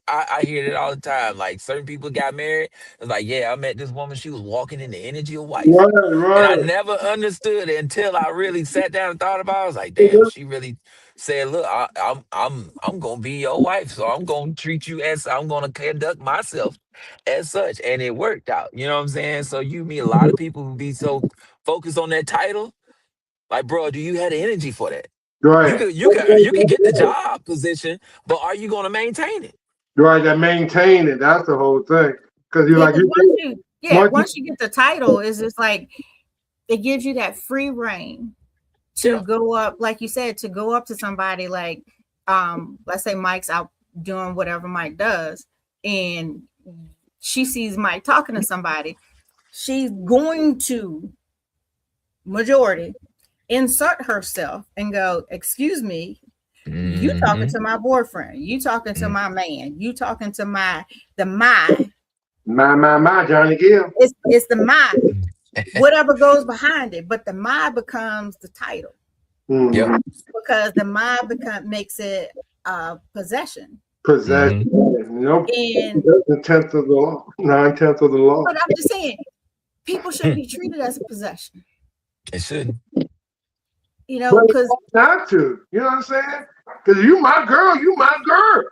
I hear it all the time. Like certain people got married. It's like, yeah, I met this woman. She was walking in the energy of wife, and I never understood it until I really sat down and thought about it. I was like, damn, she really said, look, I'm gonna be your wife, so I'm gonna treat you as I'm gonna conduct myself as such, and it worked out. You know what I'm saying? So you meet a lot of people who be so focused on that title. Like, bro, do you have the energy for that? Right. You could get the job position, but are you gonna maintain it? Right, that maintain it. That's the whole thing. Because once you get the title, is just like it gives you that free reign to go up, like you said, to go up to somebody like let's say Mike's out doing whatever Mike does, and she sees Mike talking to somebody, she's going to majority insert herself and go, excuse me, you talking to my boyfriend, you talking to my man, you talking to my Johnny Gill. It's the my whatever goes behind it, but the my becomes the title. Yep. Because the my makes it possession. Possession. Nope. And the 10th of the law, 9/10 of the law. But I'm just saying, people shouldn't be treated as a possession. It shouldn't. Because not to. You know what I'm saying? Because you my girl, you my girl.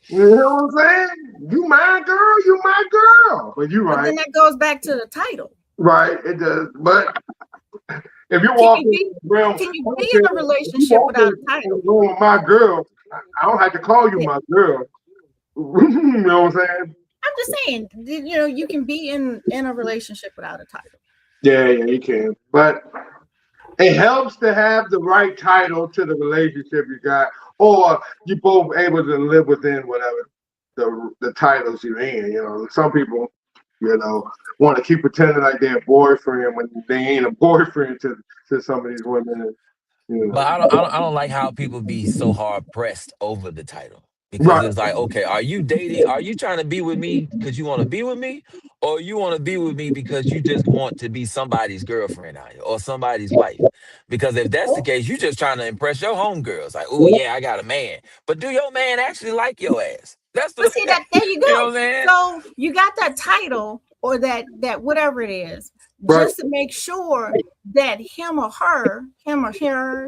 You know what I'm saying? You my girl, you my girl. But you're right. But then that goes back to the title. Right, it does. But if you're walking, can you be in a relationship without a title? My girl, I don't have to call you my girl. You know what I'm saying? I'm just saying, you can be in a relationship without a title. Yeah, you can. But it helps to have the right title to the relationship you got, or you both able to live within whatever the titles you're in. Some people, want to keep pretending like they're a boyfriend when they ain't a boyfriend to some of these women. But I don't like how people be so hard pressed over the title. Because it's like, okay, are you dating? Are you trying to be with me because you want to be with me? Or you want to be with me because you just want to be somebody's girlfriend out here or somebody's wife? Because if that's the case, you just trying to impress your homegirls. Like, oh, yeah, I got a man. But do your man actually like your ass? That's the see that there you go. You know what I'm saying? So you got that title or that whatever it is, just to make sure that him or her,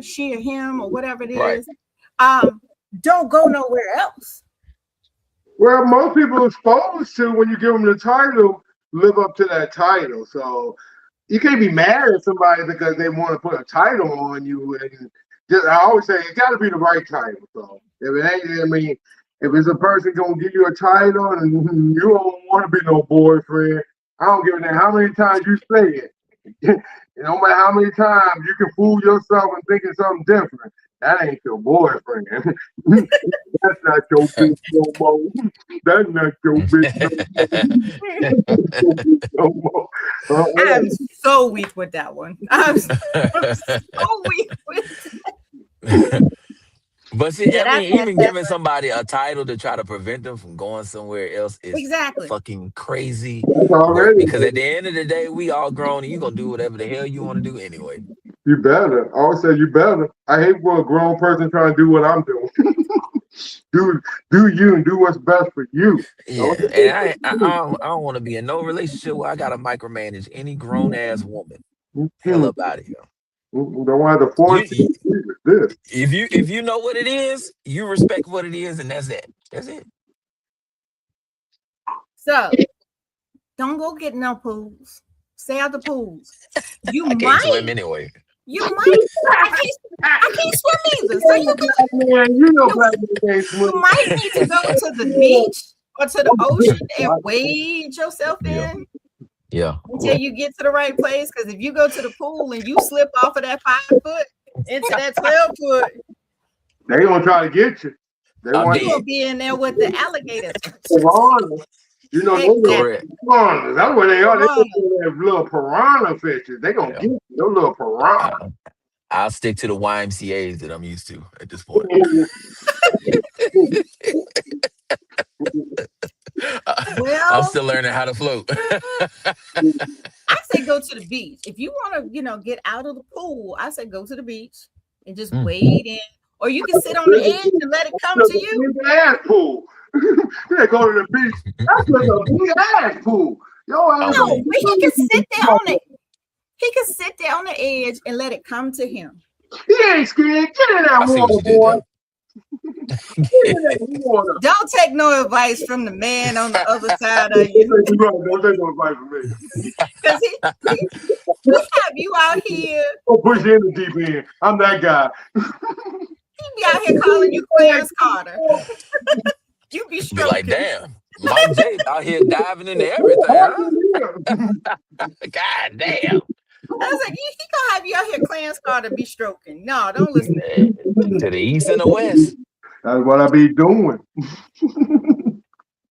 she or him or whatever it is, don't go nowhere else. Well, most people are supposed to, when you give them the title, live up to that title. So you can't be mad at somebody because they want to put a title on you. And I always say it got to be the right title. So if it ain't, if it's a person gonna give you a title and you don't want to be no boyfriend, I don't give a damn how many times you say it. No matter how many times you can fool yourself and thinking something different. That ain't your boyfriend. That's not your bitch no more. That's not your bitch no more. I'm so weak with that one. I'm so weak with that. But see, even giving somebody a title to try to prevent them from going somewhere else is fucking crazy. Because at the end of the day, we all grown and you're going to do whatever the hell you want to do anyway. You better. I always say you better. I hate for a grown person trying to do what I'm doing. do you and do what's best for you. Yeah, and I don't want to be in no relationship where I got to micromanage any grown-ass woman. Hell up out of here. Don't want to force this. If you know what it is, you respect what it is, and that's it. That's it. So don't go get no pools. Stay out the pools. You I can't swim anyway. You might. I can't swim either. So Black man ain't you swim. might need to go to the beach or to the ocean and wade yourself in Yeah. until you get to the right place. Because if you go to the pool and you slip off of that 5 foot into that 12 foot, They gonna try to get you. They I'm want dead. you will be in there with the alligators. piranhas. You know, Correct. piranhas. That's where they are. They Piranhas. have little piranha fishes. They gonna get you. Those little piranhas. I'll stick to the YMCA's that I'm used to at this point. Well, I'm still learning how to float. I say go to the beach. If you want to, get out of the pool, I say go to the beach and just wade in. Or you can sit on the edge and let it come to you. Big ass pool. They go to the beach. That's like a big ass pool. Yo, No, but he can sit there on it. He can sit there on the edge and let it come to him. He ain't scared. Get in that I see what water, you did boy. there. Get in that water. Don't take no advice from the man on the other side of you. Don't take no advice from me. Because he have you out here. Don't push you in the deep end. I'm that guy. He be out here calling you Clarence Carter. You be Be stroking. like, damn, Mike J out here diving into everything, huh? God damn. I was like, he gonna have you out here Clarence Carter be stroking. No, don't listen. To the east and the west. That's what I be doing.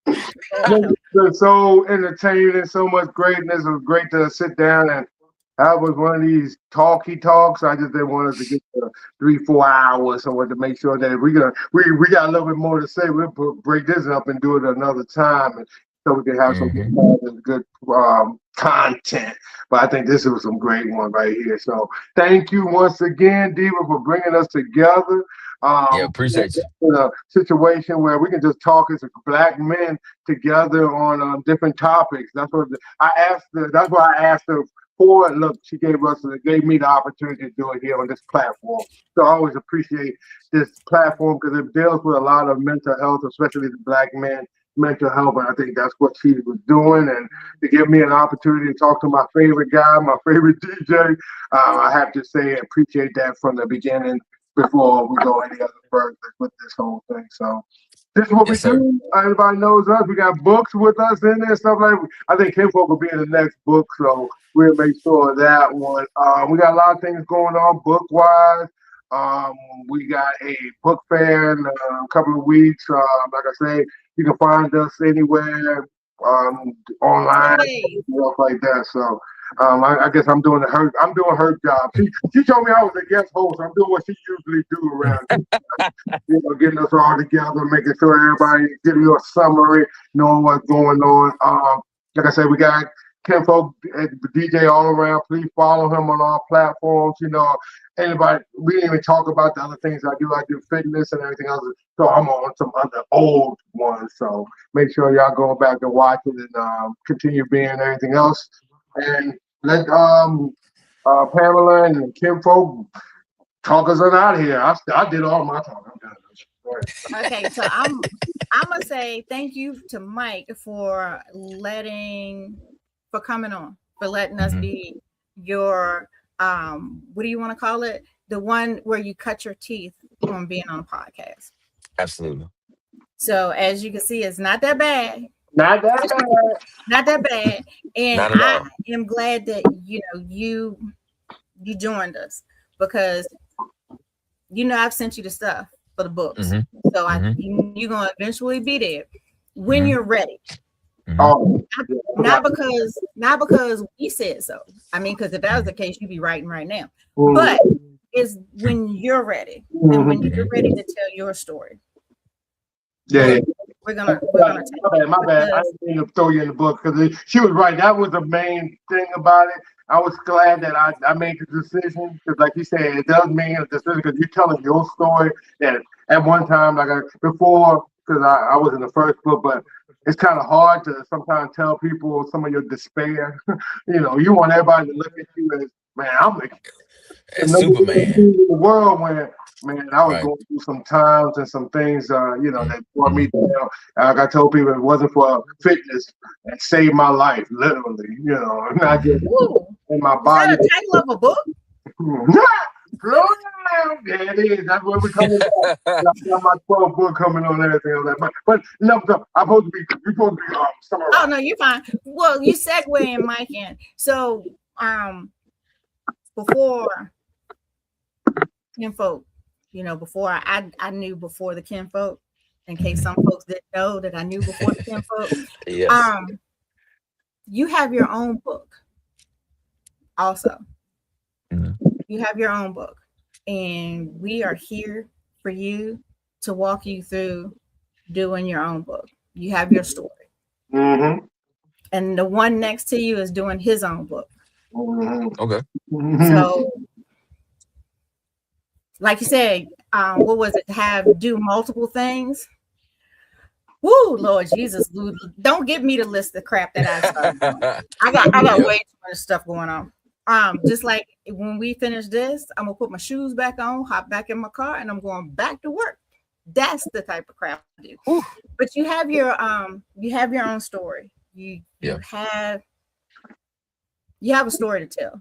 It's so entertaining, so much greatness. It was great to sit down and have was one of these talky talks. I just didn't want us to get to 3-4 hours. So I wanted to make sure that we got a little bit more to say. We'll break this up and do it another time, and so we can have some good content. But I think this was some great one right here. So thank you once again, Diva, for bringing us together. Yeah, appreciate you. In a situation where we can just talk as Black men together on different topics. That's what I asked her. That's why I asked her for it. Look, she gave me the opportunity to do it here on this platform. So I always appreciate this platform because it deals with a lot of mental health, especially the Black men. Mental health, and I think that's what she was doing. And to give me an opportunity to talk to my favorite guy, my favorite DJ, I have to say I appreciate that from the beginning before we go any other further with this whole thing. So this is what we do. Everybody knows us. We got books with us in there, stuff like that. I think Kinfolk will be in the next book, so we'll make sure of that one. We got a lot of things going on book-wise. We got a book fair in a couple of weeks. Like I say, you can find us anywhere online, stuff like that. So I guess I'm doing her job. She told me I was a guest host. I'm doing what she usually do around here. Getting us all together, making sure everybody giving you a summary, knowing what's going on. Like I said, we got Kinfolk DJ all around. Please follow him on all platforms. Anybody, we didn't even talk about the other things I do. I do fitness and everything else. So I'm on some other old ones. So make sure y'all go back and watch it and continue being everything else. And let Pamela and Kinfolk talk us out of here. I did all my talking. Okay, so I'm gonna say thank you to Mike for coming on, for letting us be your what do you want to call it? The one where you cut your teeth on being on a podcast. Absolutely. So as you can see, it's not that bad. Not that bad. And I am glad that you joined us because I've sent you the stuff for the books. So you're gonna eventually be there when you're ready. Oh, not because we said so. I mean, because if that was the case, you'd be writing right now. But it's when you're ready, and when you're ready to tell your story. Yeah. We're gonna my bad. I didn't mean to throw you in the book because she was right. That was the main thing about it. I was glad that I made the decision because, like you said, it does mean a decision because you're telling your story. That at one time, before, because I was in the first book, but it's kind of hard to sometimes tell people some of your despair. You want everybody to look at you as, man, I'm Superman. In the world when, man, I was going through some times and some things, that brought me down. Like I told people, it wasn't for fitness that saved my life, literally, not just in my body. Is that a title of a book? Slow down. There it is. That's where we're coming from. I got my 12 book coming on and everything like that. But no, I'm supposed to be summarizing. Oh no, you're fine. Well, you segue in Mike in. So before kinfolk, before I knew before the kinfolk, in case some folks didn't know that I knew before the kinfolk. Yes. You have your own book also. Mhm. You have your own book, and we are here for you to walk you through doing your own book. You have your story. Mm-hmm. And the one next to you is doing his own book. Mm-hmm. Okay. So, like you said, what was it? Do multiple things. Woo, Lord Jesus, don't get me to list the crap that I started doing. I got way too much stuff going on. Just like when we finish this, I'm gonna put my shoes back on, hop back in my car, and I'm going back to work. That's the type of crap I do. Whew. But you have your own story. You have a story to tell.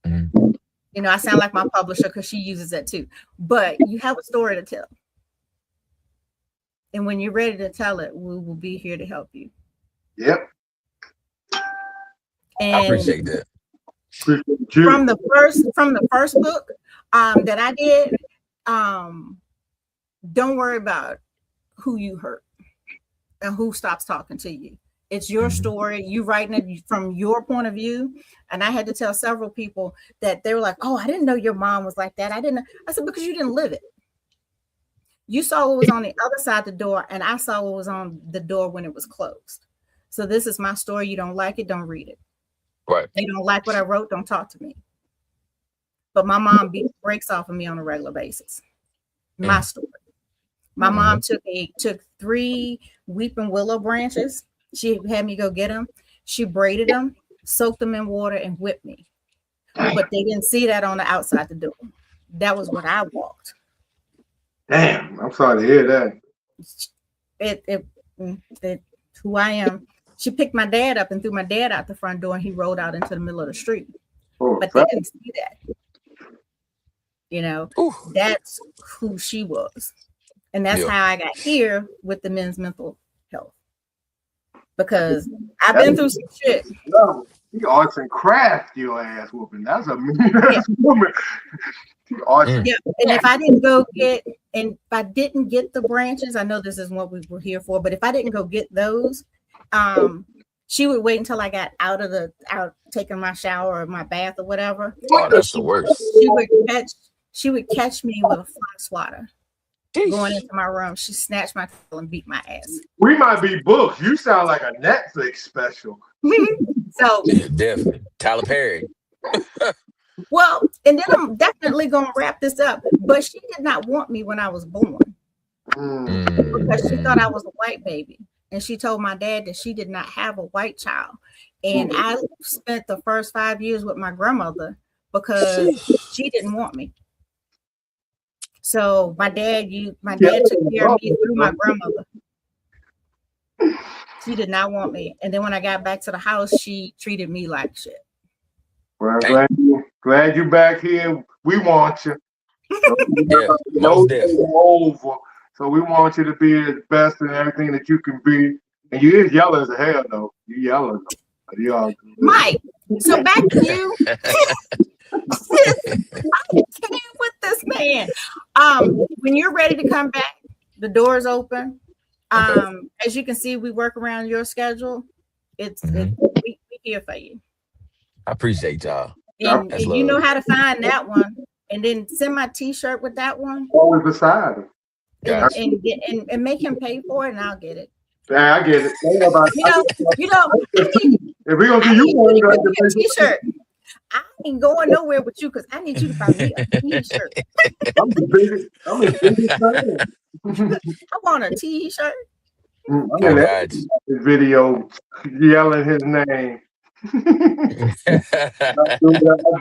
Mm-hmm. I sound like my publisher because she uses that too. But you have a story to tell. And when you're ready to tell it, we will be here to help you. Yep. And I appreciate that. From the first book that I did, don't worry about who you hurt and who stops talking to you. It's your story. You writing it from your point of view. And I had to tell several people that they were like, "Oh, I didn't know your mom was like that. I didn't know." I said, "Because you didn't live it. You saw what was on the other side of the door, and I saw what was on the door when it was closed. So this is my story. You don't like it, don't read it. Right. You don't like what I wrote, don't talk to me." But my mom beat the brakes off of me on a regular basis. My story. My mom took 3 weeping willow branches. She had me go get them. She braided them, soaked them in water, and whipped me. But they didn't see that on the outside the door. That was what I walked. Damn, I'm sorry to hear that. It who I am. She picked my dad up and threw my dad out the front door, and he rolled out into the middle of the street. But they didn't see that. That's who she was. And that's how I got here with the men's mental health. Because I've been through some shit. No, he arts and craft your ass whooping. That's a mean ass woman. Yeah, and if I didn't get the branches, I know this isn't what we were here for, but if I didn't go get those, she would wait until I got out taking my shower or my bath or whatever. Oh, that's the worst. She would catch me with a fly swatter. Going into my room, she snatched my tail and beat my ass. We might be booked. You sound like a Netflix special. So yeah, definitely Tyler Perry. Well, and then I'm definitely gonna wrap this up. But she did not want me when I was born because she thought I was a white baby, and she told my dad that she did not have a white child. And I spent the first 5 years with my grandmother because she didn't want me. So my dad took care of me through my grandmother. She did not want me. And then when I got back to the house, she treated me like shit. Well, glad you're back here. We want you. Yeah, most definitely. Over. So we want you to be the best in everything that you can be. And you is yellow as hell, though. You yellow. You are good. Mike, so back to you. I can't with this man. When you're ready to come back, the door's open. As you can see, we work around your schedule. We here for you. I appreciate y'all. And you know how to find that one, and then send my T-shirt with that one. Always beside him. And make him pay for it, and I'll get it. Yeah, I get it. If we're gonna do you a T-shirt. I ain't going nowhere with you because I need you to buy me a T-shirt. I'm the biggest fan. I want a T-shirt. This video yelling his name. I'll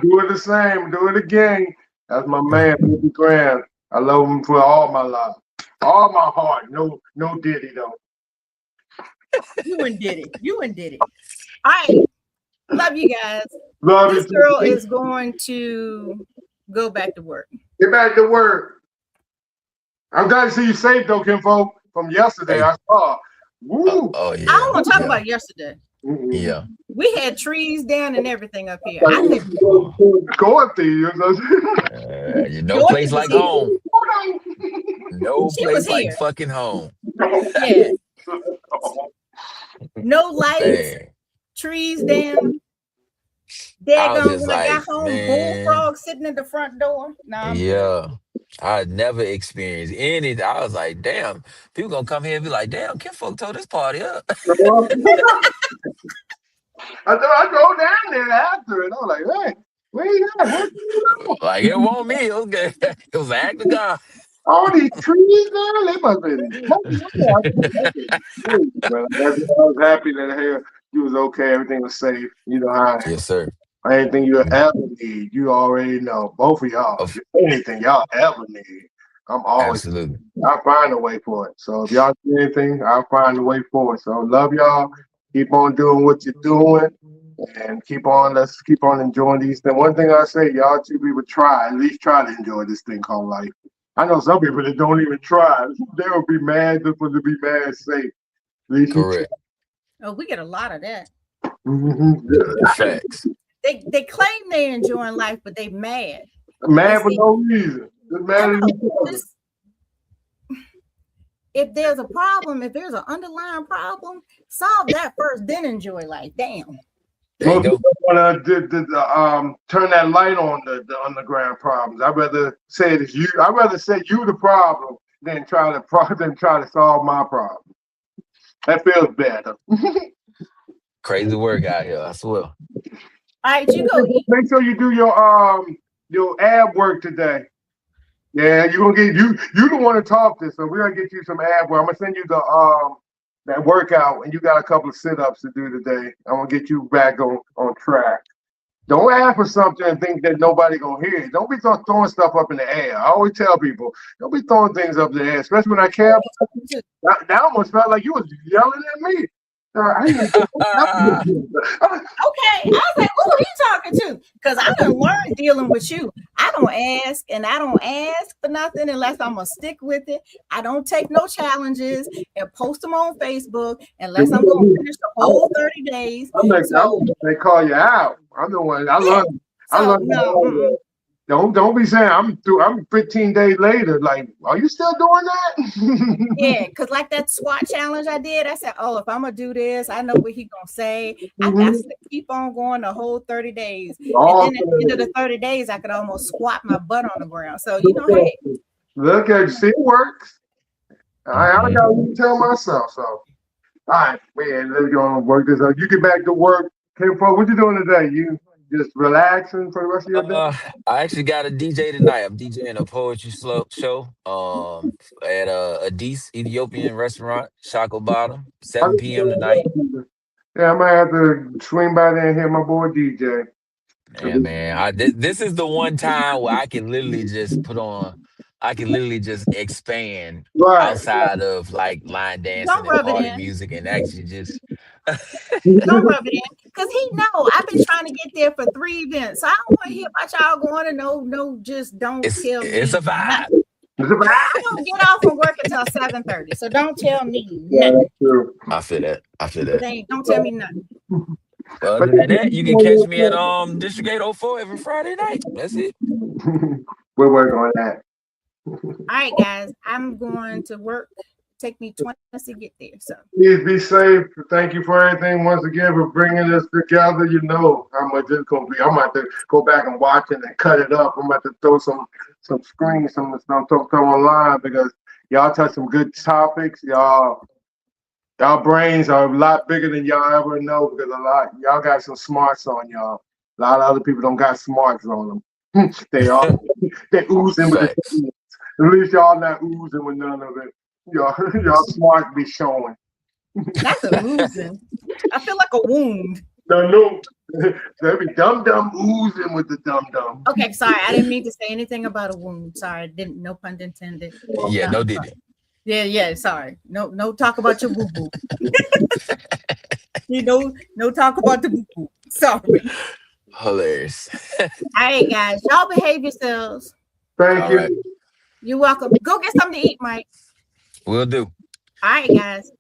do it the same. Do it again. That's my man, 50 grand. I love him for all my life, all my heart. No Diddy though. You and Diddy. All right. Love you guys. Love this girl is going to Go back to work. Get back to work. I'm glad to see you safe though, Kinfolk. From yesterday, Hey. I saw. Woo. Oh yeah. I don't want to talk yeah. about yesterday. Yeah. We had trees down and everything up here. Like, I couldn't go up there. No place like was here. home. No She place was like here. fucking home. Yeah. No lights, Man. trees down. I was Daggone, just when I got like, home, man. bullfrog sitting at the front door. Nah, I'm good. Yeah. I had never experienced any. I was like, damn, people gonna come here and be like, damn, Kinfolk tore this party up. I drove down there after it. I was like, hey, where you at? Like, it wasn't me. It was good. It was an act of God. All these trees there, they must be. I was happy that here you was okay, everything was safe. You know how Yes, sir. anything you ever need, you already know. Both of y'all, Of- anything y'all ever need, I'm always. Absolutely. I'll find a way for it. So if y'all do anything, I'll find a way for it. So love y'all. Keep on doing what you're doing, and let's keep on enjoying these things. One thing I say, y'all two people at least try to enjoy this thing called life. I know some people that don't even try. They will be mad just for to be mad safe. At least Correct. Oh, we get a lot of that. Facts. They claim they're enjoying life, but they mad. Mad for no reason. Just mad at each other. Just- if there's a problem, if there's an underlying problem, solve that first, then enjoy life. Damn. There you Most go. people want to turn that light on the underground problems. I'd rather say it's you. I'd rather say you the problem than try to solve my problem. That feels better. Crazy work out here. I swear. All right, you go eat. Make sure you do your ab work today. Yeah, you're gonna get you the one to talk to, so we're gonna get you some ab work. I'm gonna send you the that workout, and you got a couple of sit-ups to do today. I'm gonna get you back on track. Don't ask for something and think that nobody gonna hear it. Don't be throwing stuff up in the air. I always tell people, don't be throwing things up in the air, especially when I care. That almost felt like you was yelling at me. Okay, I was like, who are you talking to? Because I done learned dealing with you. I don't ask, and I don't ask for nothing unless I'm gonna stick with it. I don't take no challenges and post them on Facebook unless I'm gonna finish the whole 30 days. They call you out. I'm the one. I learned. No. Don't be saying I'm 15 days later. Like, are you still doing that? Yeah, because like that SWAT challenge I did, I said, oh, if I'm gonna do this, I know what he gonna say. I got to keep on going the whole 30 days. And then at the end of the 30 days, I could almost squat my butt on the ground. So hey. Look at you, see, it works. I gotta tell myself so. All right, man, let's go and work this out. You get back to work. Kinfolk, what you doing today? You just relaxing for the rest of your day? I actually got a DJ tonight. I'm DJing a poetry show at a Adis Ethiopian restaurant, Shako Bottom, 7 p.m. tonight. Yeah, I might have to swing by there and hear my boy DJ. Yeah, man. This is the one time where I can literally just expand outside of like line dancing and party music and actually just don't rub it in. Because he know I've been trying to get there for 3 events. So I don't want to hear about y'all going to no, just don't tell me. It's a vibe. I don't get off from work until 7:30. So don't tell me nothing. I feel that. Don't tell me nothing. Other than that, you can catch me at District 804 every Friday night. That's it. We're working on that. All right, guys. I'm going to work. Take me 20 minutes to get there. So please be safe. Thank you for everything once again for bringing us together. You know how much it's gonna be. I'm about to go back and watch it and cut it up. I'm about to throw some screens, some online because y'all touch some good topics. Y'all brains are a lot bigger than y'all ever know because y'all got some smarts on y'all. A lot of other people don't got smarts on them. They oozing with it. At least y'all not oozing with none of it. Y'all smart be showing. That's a oozing. I feel like a wound. No. They be dum oozing with the dum. Okay, sorry. I didn't mean to say anything about a wound. Sorry, no pun intended. Yeah, no did it. Yeah, sorry. No talk about your boo-boo. No talk about the boo-boo. Sorry. Hilarious. All right, guys, y'all behave yourselves. Thank All you. right. You're welcome. Go get something to eat, Mike. Will do. All right, guys.